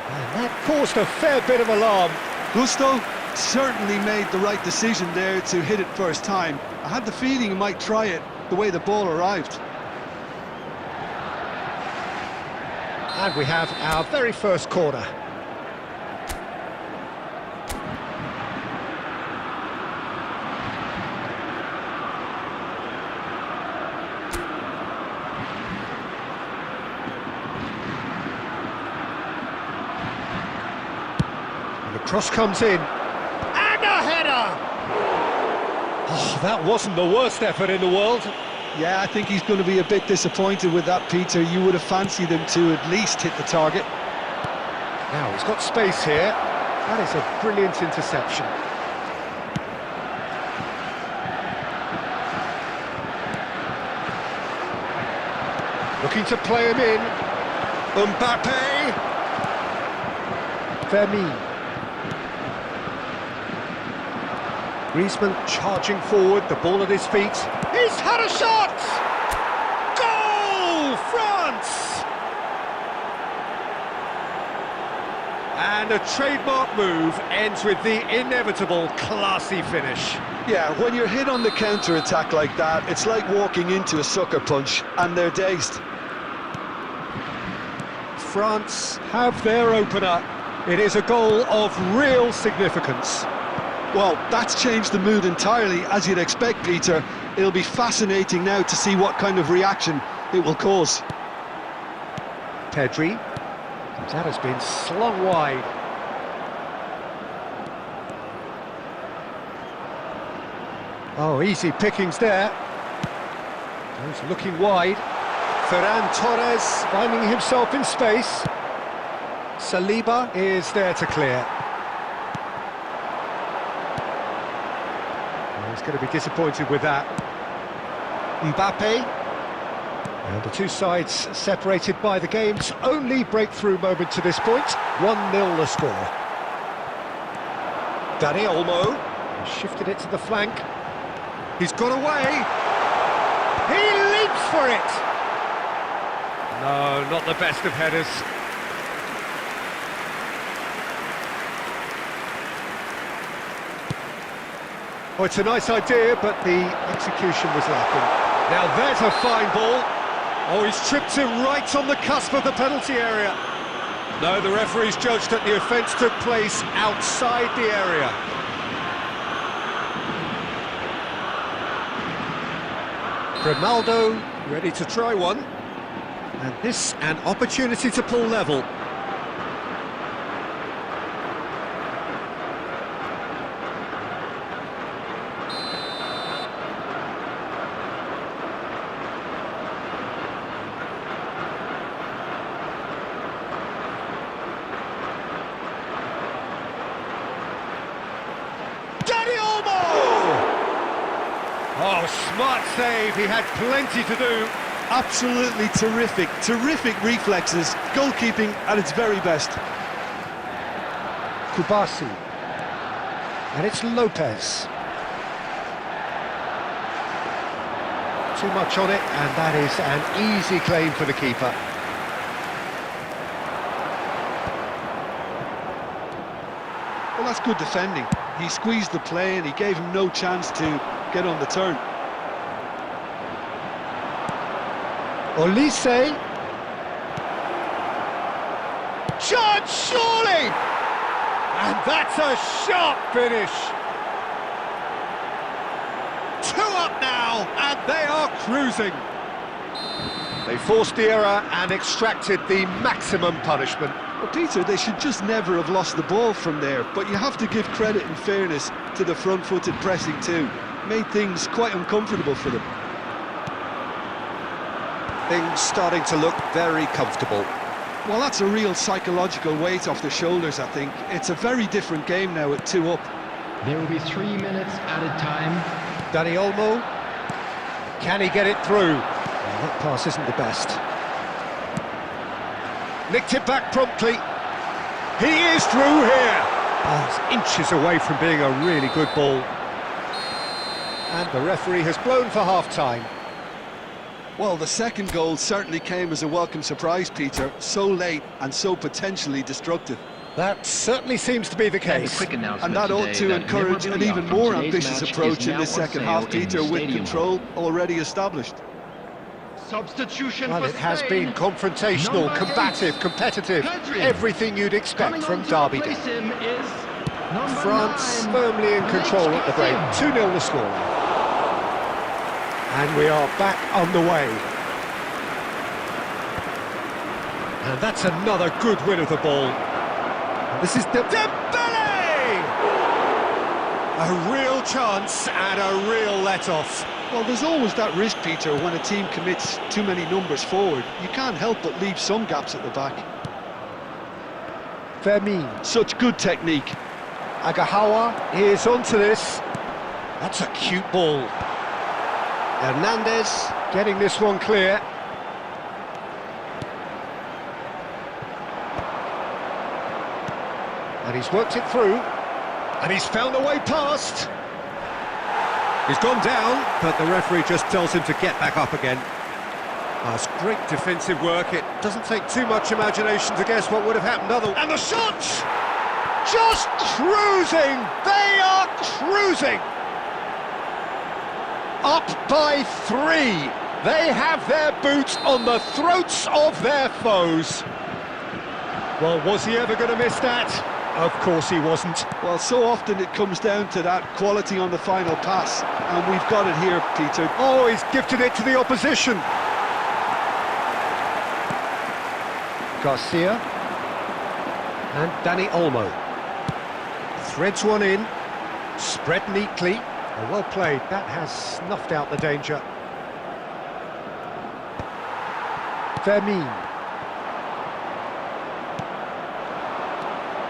And that caused a fair bit of alarm. Gusto certainly made the right decision there to hit it first time. I had the feeling he might try it the way the ball arrived. And we have our very first corner. Cross comes in, and a header! Oh, that wasn't the worst effort in the world. Yeah, I think he's going to be a bit disappointed with that, Peter. You would have fancied him to at least hit the target. Now, he's got space here. That is a brilliant interception. Looking to play him in. Mbappe! Vermeer. Griezmann charging forward, the ball at his feet. He's had a shot! Goal! France! And a trademark move ends with the inevitable classy finish. Yeah, when you're hit on the counter-attack like that, it's like walking into a sucker punch, and they're dazed. France have their opener. It is a goal of real significance. Well, that's changed the mood entirely, as you'd expect, Peter. It'll be fascinating now to see what kind of reaction it will cause. Pedri. That has been slung wide. Oh, easy pickings there. He's looking wide. Ferran Torres finding himself in space. Saliba is there to clear. He's going to be disappointed with that. Mbappe. And the two sides separated by the game's only breakthrough moment to this point. 1-0 the score. Dani Olmo shifted it to the flank. He's got away. He leaps for it. No, not the best of headers. Oh, it's a nice idea, but the execution was lacking. Now there's a fine ball. Oh, he's tripped him right on the cusp of the penalty area. No, the referee's judged that the offence took place outside the area. Grimaldo ready to try one. And this an opportunity to pull level. Oh, smart save, he had plenty to do. Absolutely terrific reflexes, goalkeeping at its very best. Kubasi. And it's Lopez. Too much on it, and that is an easy claim for the keeper. Well, that's good defending. He squeezed the play and he gave him no chance to get on the turn. Olise. Shot, surely! And that's a sharp finish. 2 up now, and they are cruising. They forced the error and extracted the maximum punishment. Well, Peter, they should just never have lost the ball from there, but you have to give credit and fairness to the front-footed pressing too. Made things quite uncomfortable for them. Things starting to look very comfortable. Well, that's a real psychological weight off the shoulders, I think. It's a very different game now at 2 up. There will be 3 minutes added time. Dani Olmo, can he get it through? Well, that pass isn't the best. Nicked it back promptly. He is through here. Oh, it's inches away from being a really good ball. And the referee has blown for half-time. Well, the second goal certainly came as a welcome surprise, Peter. So late and so potentially destructive. That certainly seems to be the And a case. quick announcement And that ought today to encourage an memorabilia even from more today's ambitious match approach is in now this on second sale half, in Peter, with Stadium control already established. Substitution Well, for it has Spain. been confrontational, Number combative, 8, competitive. Pedri. Everything you'd expect Coming from on to Derby replace Day. him is number France 9, firmly in control at the break. Alex 2-0 the scoreline. And we are back underway. And that's another good win of the ball. And this is Dembele! A real chance and a real let-off. Well, there's always that risk, Peter, when a team commits too many numbers forward. You can't help but leave some gaps at the back. Fermin. Such good technique. Agahawa is onto this. That's a cute ball. Hernandez getting this one clear. And he's worked it through. And he's found a way past. He's gone down, but the referee just tells him to get back up again. That's great defensive work. It doesn't take too much imagination to guess what would have happened otherwise. And the shots! Just cruising! They are cruising! Up by 3. They have their boots on the throats of their foes. Well, was he ever going to miss that? Of course he wasn't. Well, so often it comes down to that quality on the final pass, and we've got it here, Peter. Oh, he's gifted it to the opposition. Garcia. And Dani Olmo. Threads one in. Spread neatly. Oh, well played. That has snuffed out the danger. Fermin.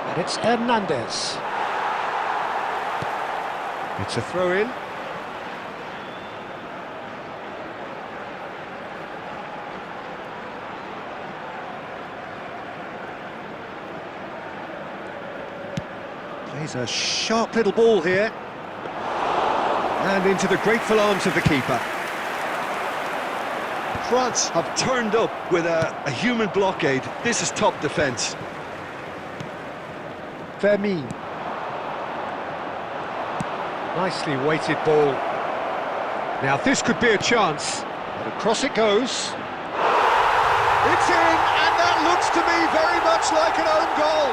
And it's Hernandez. It's a throw-in. Plays a sharp little ball here. And into the grateful arms of the keeper. France have turned up with a human blockade. This is top defence. Fermin. Nicely weighted ball. Now this could be a chance. But across it goes. It's in, and that looks to me very much like an own goal.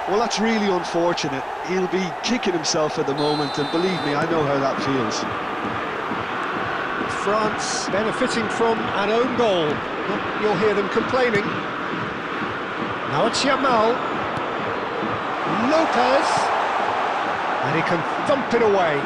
Well, that's really unfortunate. He'll be kicking himself at the moment, and believe me, I know how that feels. France benefiting from an own goal. You'll hear them complaining. Now it's Yamal. Lopez. And he can thump it away.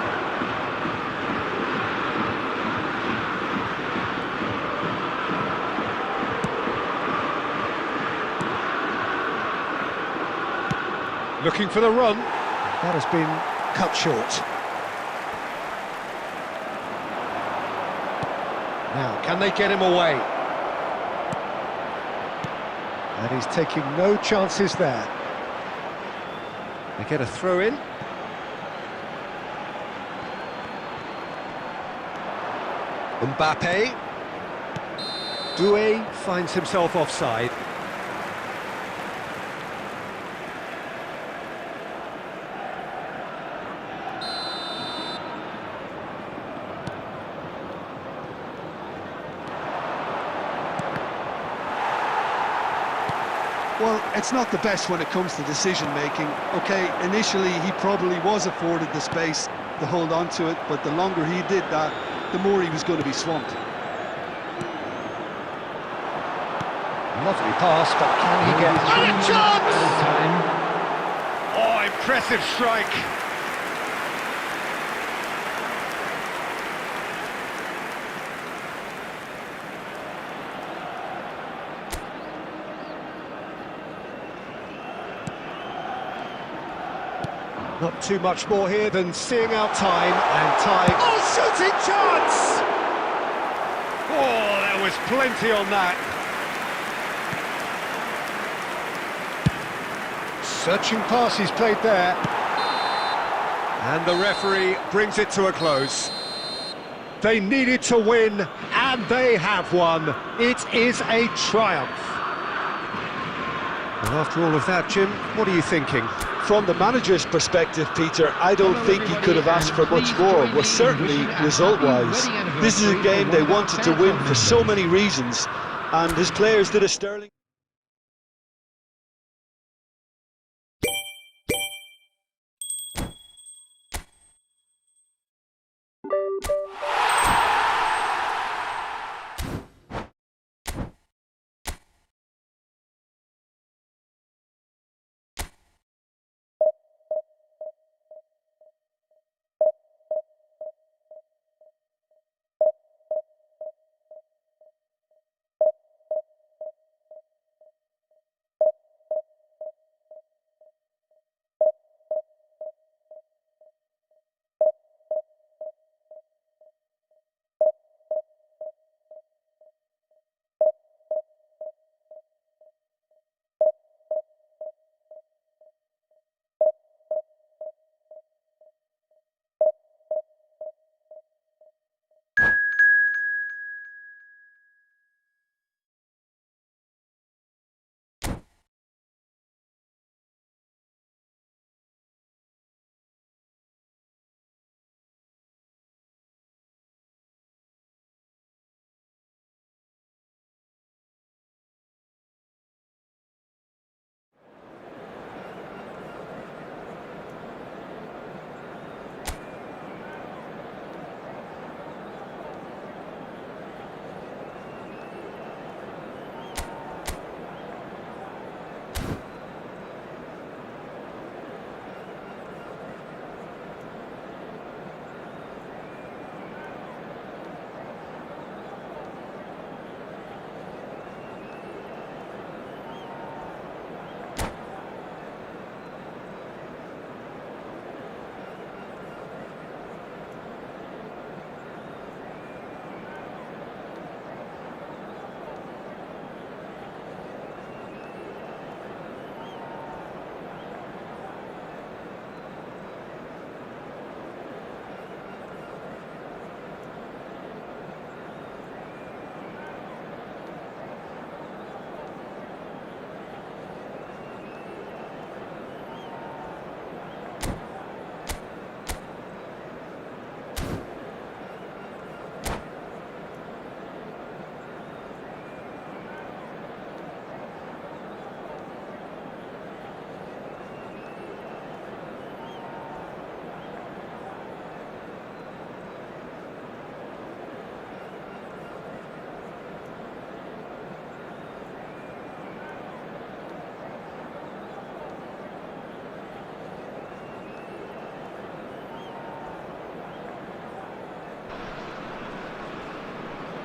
Looking for the run. That has been cut short. Now, can they get him away? And he's taking no chances there. They get a throw in. Mbappe. Doué finds himself offside. Well, it's not the best when it comes to decision-making. Okay, initially he probably was afforded the space to hold on to it, but the longer he did that, the more he was going to be swamped. Lovely pass, but can he get... Oh, a chance! Oh, impressive strike. Not too much more here than seeing out time and time. Oh, shooting chance! Oh, there was plenty on that. Searching pass he's played there. And the referee brings it to a close. They needed to win, and they have won. It is a triumph. And after all of that, Jim, what are you thinking? From the manager's perspective, Peter, I don't think he could have asked for much more. Well, certainly result-wise. This is a game they wanted to win for so many reasons, and his players did a sterling...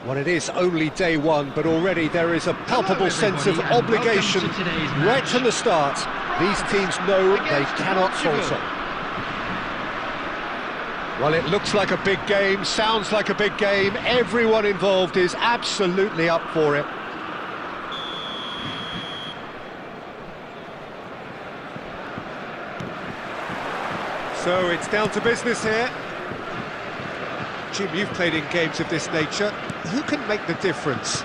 Well, it is only day one, but already there is a palpable sense of obligation right from the start. These teams know they cannot falter. Well, it looks like a big game, sounds like a big game. Everyone involved is absolutely up for it. So it's down to business here. Jim, you've played in games of this nature. Who can make the difference?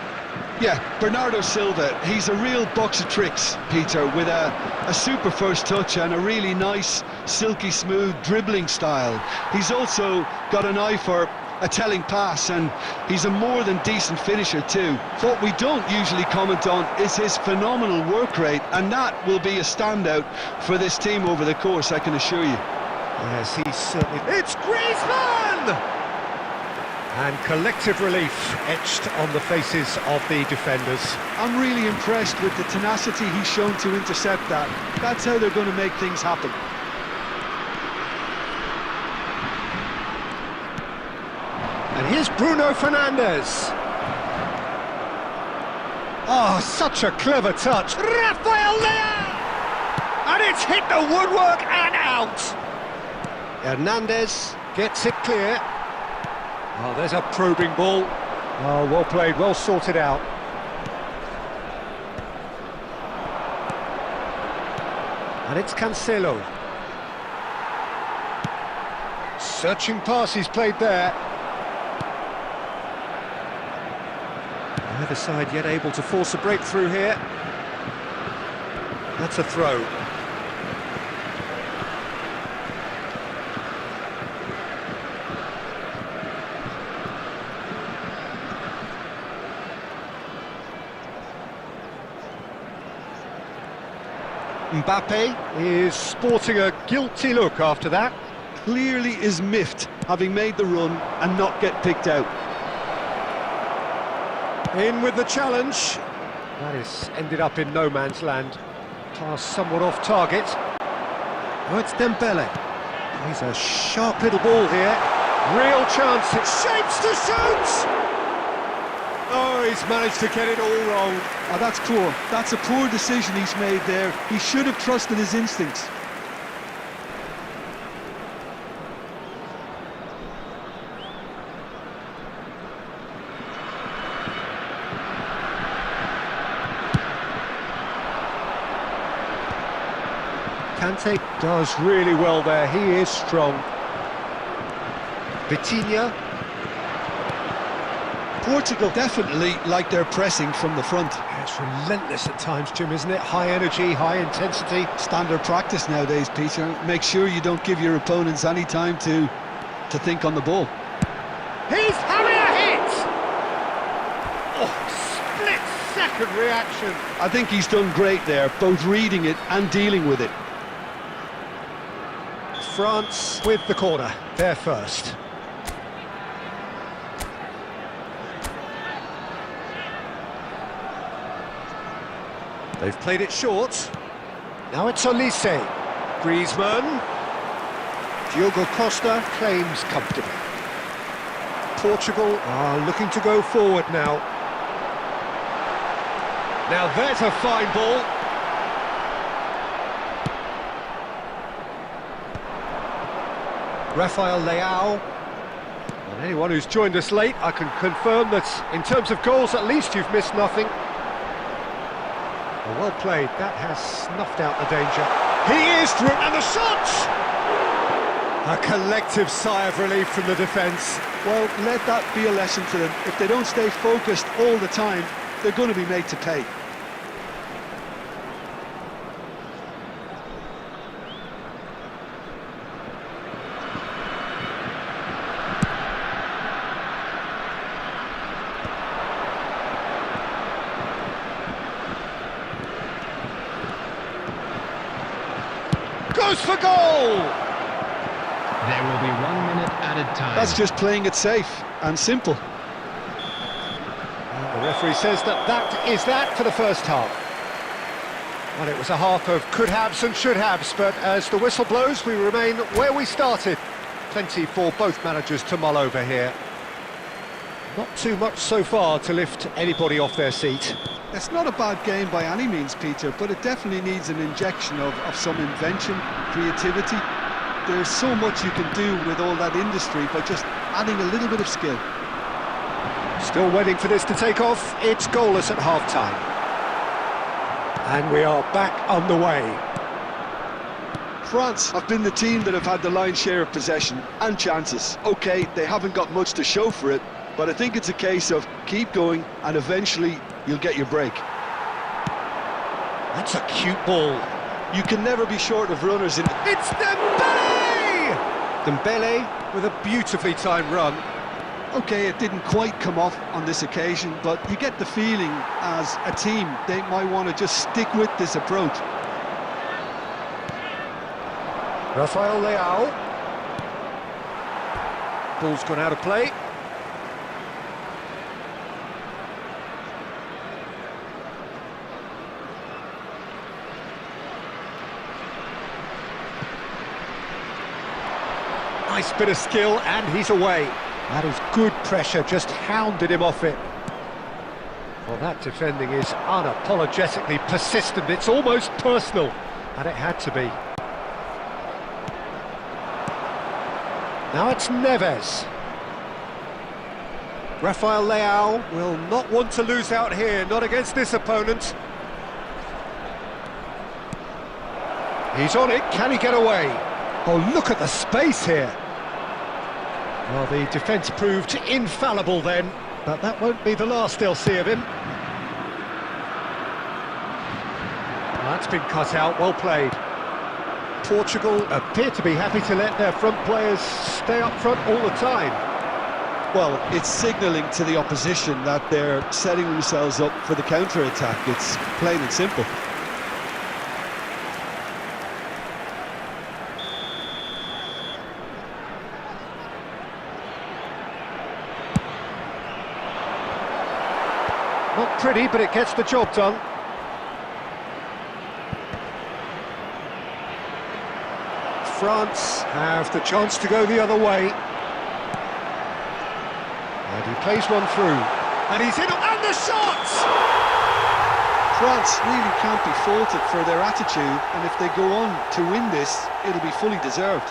Yeah, Bernardo Silva, he's a real box of tricks, Peter, with a super first touch and a really nice, silky smooth dribbling style. He's also got an eye for a telling pass, and he's a more than decent finisher too. What we don't usually comment on is his phenomenal work rate, and that will be a standout for this team over the course, I can assure you. Yes, he's certainly... It's Griezmann! And collective relief etched on the faces of the defenders. I'm really impressed with the tenacity he's shown to intercept that. That's how they're going to make things happen. And here's Bruno Fernandes. Oh, such a clever touch. Rafael Leao! And it's hit the woodwork and out. Hernandez gets it clear. Oh, there's a probing ball. Oh, well played, well sorted out. And it's Cancelo. Searching pass he's played there. Neither side yet able to force a breakthrough here. That's a throw. Mbappe is sporting a guilty look after that. Clearly is miffed, having made the run and not get picked out. In with the challenge. That is ended up in no man's land. Pass somewhat off target. Oh, it's Dembele. He's a sharp little ball here. Real chance, it shapes to shoot! Oh, he's managed to get it all wrong. Oh, that's poor. That's a poor decision he's made there. He should have trusted his instincts. Kante does really well there, he is strong. Vitinha. Portugal definitely like their pressing from the front. It's relentless at times, Jim, isn't it? High energy, high intensity. Standard practice nowadays, Peter. Make sure you don't give your opponents any time to think on the ball. He's having a hit! Oh, split-second reaction. I think he's done great there, both reading it and dealing with it. France with the corner, they're first. They've played it short. Now it's Olise. Griezmann. Diogo Costa claims comfortably. Portugal are looking to go forward now. Now there's a fine ball. Rafael Leao. And anyone who's joined us late, I can confirm that in terms of goals, at least you've missed nothing. Well played, that has snuffed out the danger. He is through, and the shots! A collective sigh of relief from the defence. Well, let that be a lesson to them. If they don't stay focused all the time, they're going to be made to pay. Goes for goal! There will be 1 minute added time. That's just playing it safe and simple. The referee says that is that for the first half. Well, it was a half of could-haves and should-haves, but as the whistle blows, we remain where we started. Plenty for both managers to mull over here. Not too much so far to lift anybody off their seat. It's not a bad game by any means, Peter, but it definitely needs an injection of some invention, creativity. There's so much you can do with all that industry by just adding a little bit of skill. Still waiting for this to take off. It's goalless at half-time. And we are back underway. France have been the team that have had the lion's share of possession and chances. OK, they haven't got much to show for it, but I think it's a case of keep going and eventually you'll get your break. That's a cute ball. You can never be short of runners in... It's Dembele! Dembele with a beautifully timed run. Okay, it didn't quite come off on this occasion, but you get the feeling as a team they might want to just stick with this approach. Rafael Leao. Ball's gone out of play. Nice bit of skill, and he's away. That is good pressure, just hounded him off it. Well, that defending is unapologetically persistent. It's almost personal, and it had to be. Now it's Neves. Rafael Leao will not want to lose out here, not against this opponent. He's on it, can he get away? Oh, look at the space here. Well, the defence proved infallible then, but that won't be the last they'll see of him. Well, that's been cut out, well played. Portugal appear to be happy to let their front players stay up front all the time. Well, it's signalling to the opposition that they're setting themselves up for the counter-attack. It's plain and simple. Not pretty, but it gets the job done. France have the chance to go the other way. And he plays one through. And he's in, and the shots! France really can't be faulted for their attitude, and if they go on to win this, it'll be fully deserved.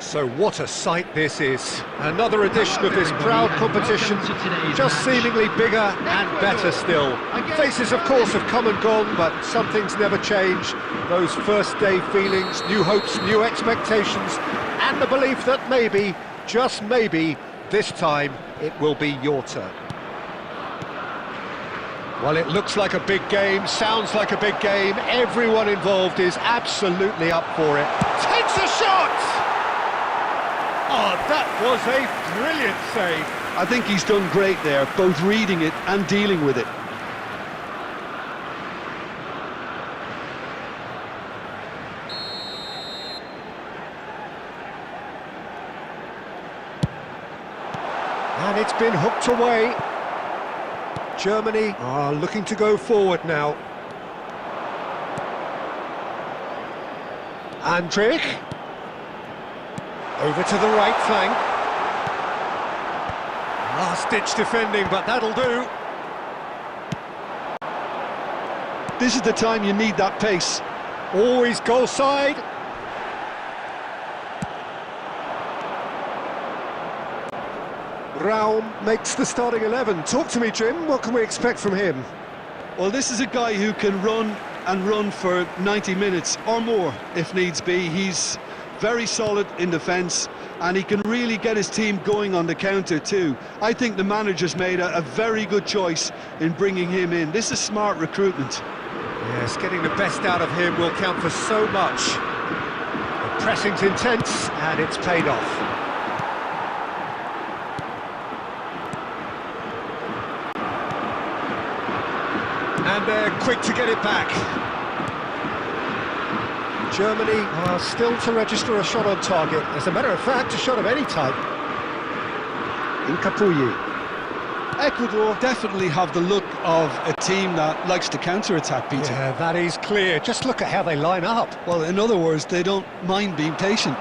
So what a sight this is. Another edition of this proud competition, just seemingly bigger and better still. Faces, of course, have come and gone, but some things never change. Those first day feelings, new hopes, new expectations, and the belief that maybe, just maybe, this time it will be your turn. Well, it looks like a big game, sounds like a big game. Everyone involved is absolutely up for it. Takes a shot! Oh, that was a brilliant save. I think he's done great there, both reading it and dealing with it. And it's been hooked away. Germany are looking to go forward now. Andrich. Over to the right flank. Last-ditch defending, but that'll do. This is the time you need that pace. Always goal side. Raum makes the starting 11. Talk to me, Jim. What can we expect from him? Well, this is a guy who can run and run for 90 minutes or more, if needs be. He's very solid in defence, and he can really get his team going on the counter too. I think the manager's made a very good choice in bringing him in. This is smart recruitment. Yes, getting the best out of him will count for so much. The pressing's intense, and it's paid off. And they're quick to get it back. Germany are still to register a shot on target. As a matter of fact, a shot of any type. In Capuyi. Ecuador definitely have the look of a team that likes to counter-attack, Peter. Yeah, that is clear. Just look at how they line up. Well, in other words, they don't mind being patient.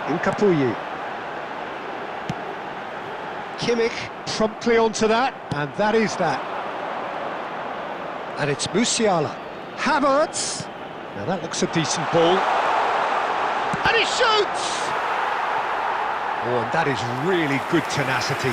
In Capuyi. Kimmich promptly onto that, and that is that. And it's Musiala. Havertz. Now that looks a decent ball. And he shoots! Oh, and that is really good tenacity.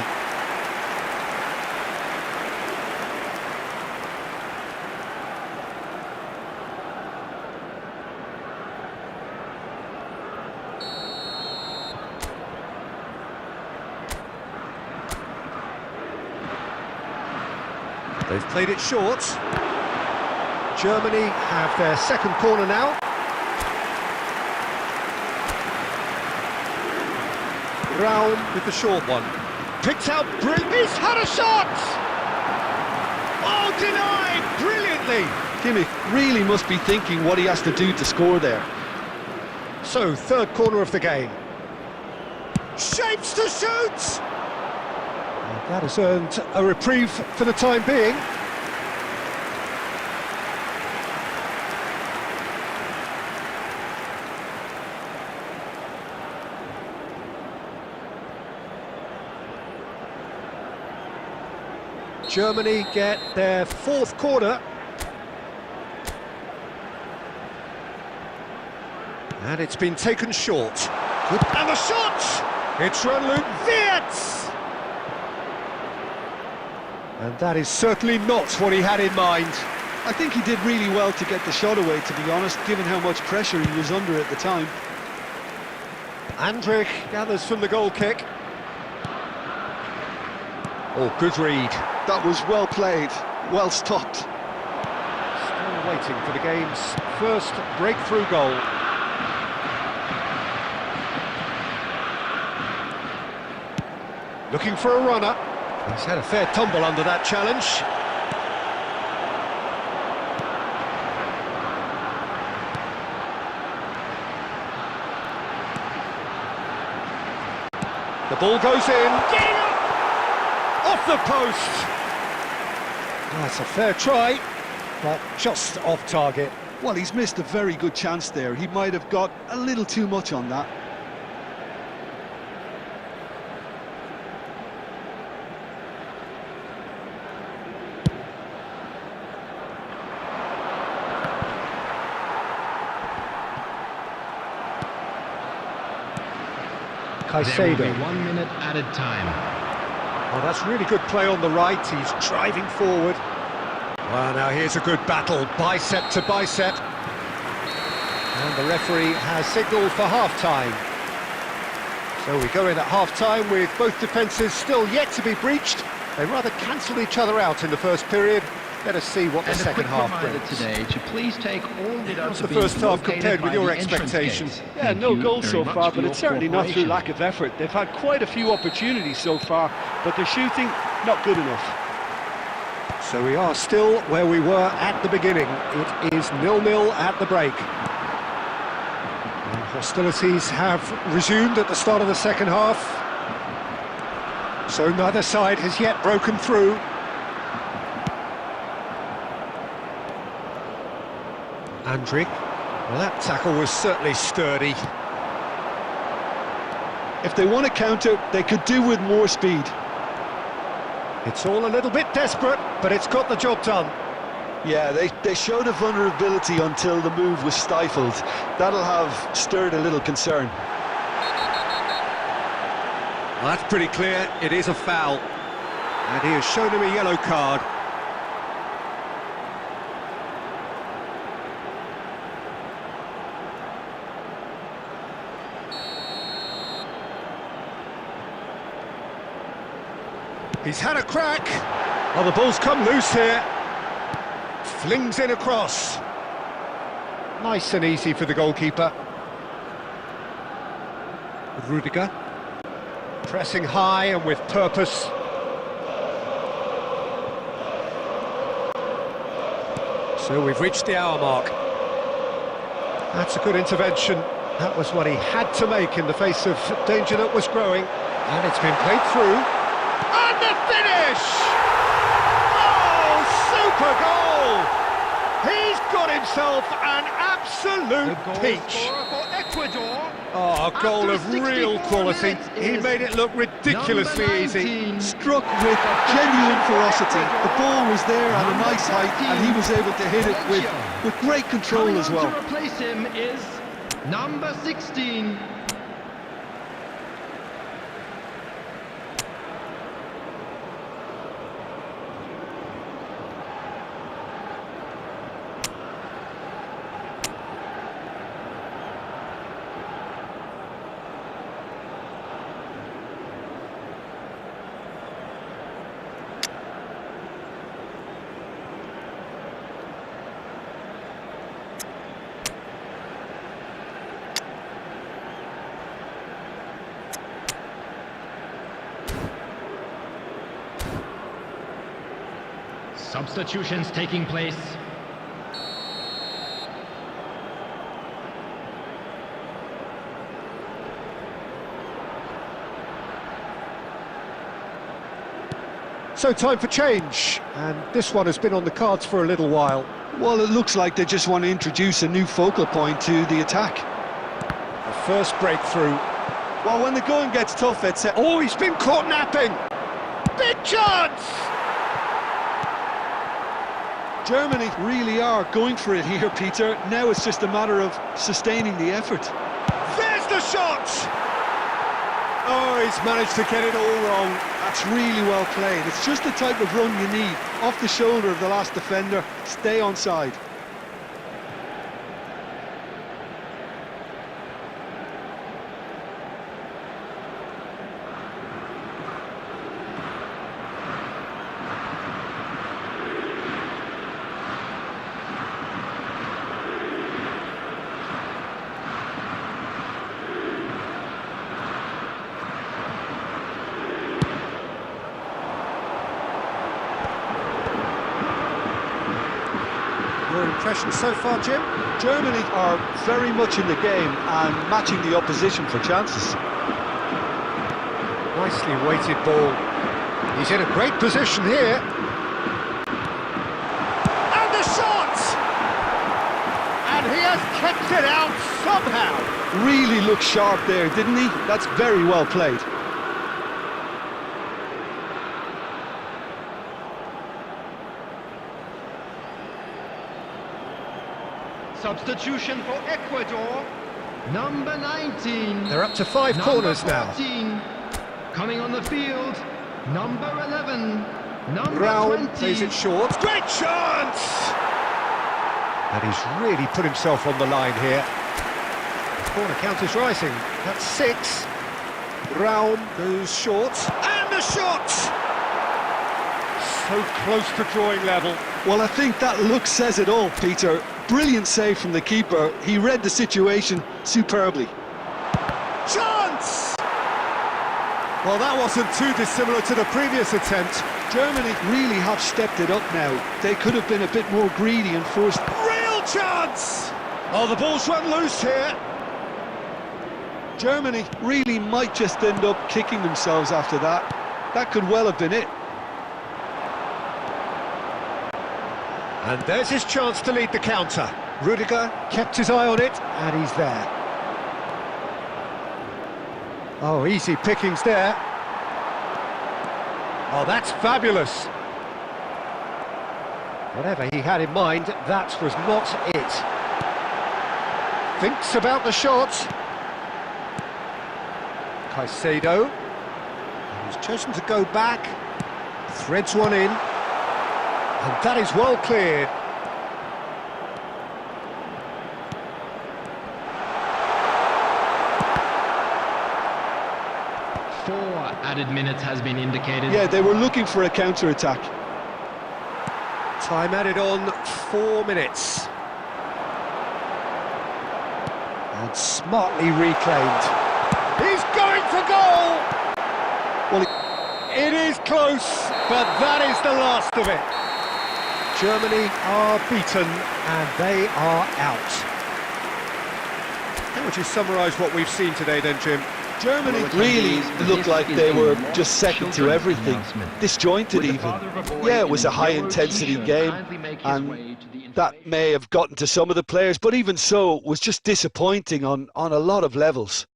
They've played it short. Germany have their second corner now. Raum with the short one. Picked out brilliant. He's had a shot! Oh, denied brilliantly! Kimmich really must be thinking what he has to do to score there. So, third corner of the game. Shapes to shoot! And that has earned a reprieve for the time being. Germany get their fourth corner. And it's been taken short. Good. And the shot! It's Jean-Luc Wirtz! And that is certainly not what he had in mind. I think he did really well to get the shot away, to be honest, given how much pressure he was under at the time. Andrich gathers from the goal kick. Oh, good read. That was well played, well stopped. Still waiting for the game's first breakthrough goal. Looking for a runner. He's had a fair tumble under that challenge. The ball goes in. Off the post! That's a fair try, but just off target. Well, he's missed a very good chance there. He might have got a little too much on that. There will Caicedo. be 1 minute added time. Oh, that's really good play on the right. He's driving forward. Well, now here's a good battle, bicep to bicep. And the referee has signalled for half-time. So we go in at half-time with both defences still yet to be breached. They rather cancelled each other out in the first period. Let us see what the And a second quick half reminder brings. today to please take all How's the first half compared with your expectations? Yeah, no goals so far, but it's certainly not through lack of effort. They've had quite a few opportunities so far, but their shooting, not good enough. So we are still where we were at the beginning. It is 0-0 at the break. And hostilities have resumed at the start of the second half. So neither side has yet broken through. Andrić. Well, that tackle was certainly sturdy. If they want to counter, they could do with more speed. It's all a little bit desperate, but it's got the job done. Yeah, they showed a vulnerability until the move was stifled. That'll have stirred a little concern. Well, that's pretty clear. It is a foul. And he has shown him a yellow card. He's had a crack. Oh, the ball's come loose here. Flings in across. Nice and easy for the goalkeeper. Rudiger. Pressing high and with purpose. So we've reached the hour mark. That's a good intervention. That was what he had to make in the face of danger that was growing. And it's been played through. And the finish! Oh, super goal! He's got himself an absolute peach. For Ecuador. Oh, a goal of After real 64 quality. minutes He is made it look ridiculously number easy. 19. Struck with genuine ferocity. The ball was there at a nice height, and he was able to hit it with great control Coming as on well. to replace him is number 16. Substitutions taking place. So time for change, and this one has been on the cards for a little while. Well, it looks like they just want to introduce a new focal point to the attack. The first breakthrough. Well, when the going gets tough, it's... Oh, he's been caught napping! Big chance! Germany really are going for it here, Peter. Now it's just a matter of sustaining the effort. There's the shot! Oh, he's managed to get it all wrong. That's really well played. It's just the type of run you need. Off the shoulder of the last defender, stay onside. Your impression so far, Jim? Germany are very much in the game and matching the opposition for chances. Nicely weighted ball. He's in a great position here. And the shot! And he has kept it out somehow. Really looked sharp there, didn't he? That's very well played. Substitution for Ecuador. Number 19. They're up to 5 Number corners now. 14. Coming on the field, number 11. Number Raul 20. plays it short. Great chance! And he's really put himself on the line here. The corner count is rising. That's 6. Raul goes short. And the shot! So close to drawing level. Well, I think that look says it all, Peter. Brilliant save from the keeper. He read the situation superbly. Chance! Well, that wasn't too dissimilar to the previous attempt. Germany really have stepped it up now. They could have been a bit more greedy and forced. Real chance! Oh, the ball's run loose here. Germany really might just end up kicking themselves after that. That could well have been it. And there's his chance to lead the counter. Rudiger kept his eye on it, and he's there. Oh, easy pickings there. Oh, that's fabulous. Whatever he had in mind, that was not it. Thinks about the shot. Caicedo. And he's chosen to go back. Threads one in. And that is well cleared. Added minutes has been indicated. Yeah, they were looking for a counter-attack. Time added on 4 minutes. And smartly reclaimed. He's going for goal! Well, it is close, but that is the last of it. Germany are beaten and they are out. How would you summarise what we've seen today then, Jim? Germany really looked like they were just second to everything, disjointed even. Yeah, it was a high-intensity game, and that may have gotten to some of the players, but even so, it was just disappointing on a lot of levels.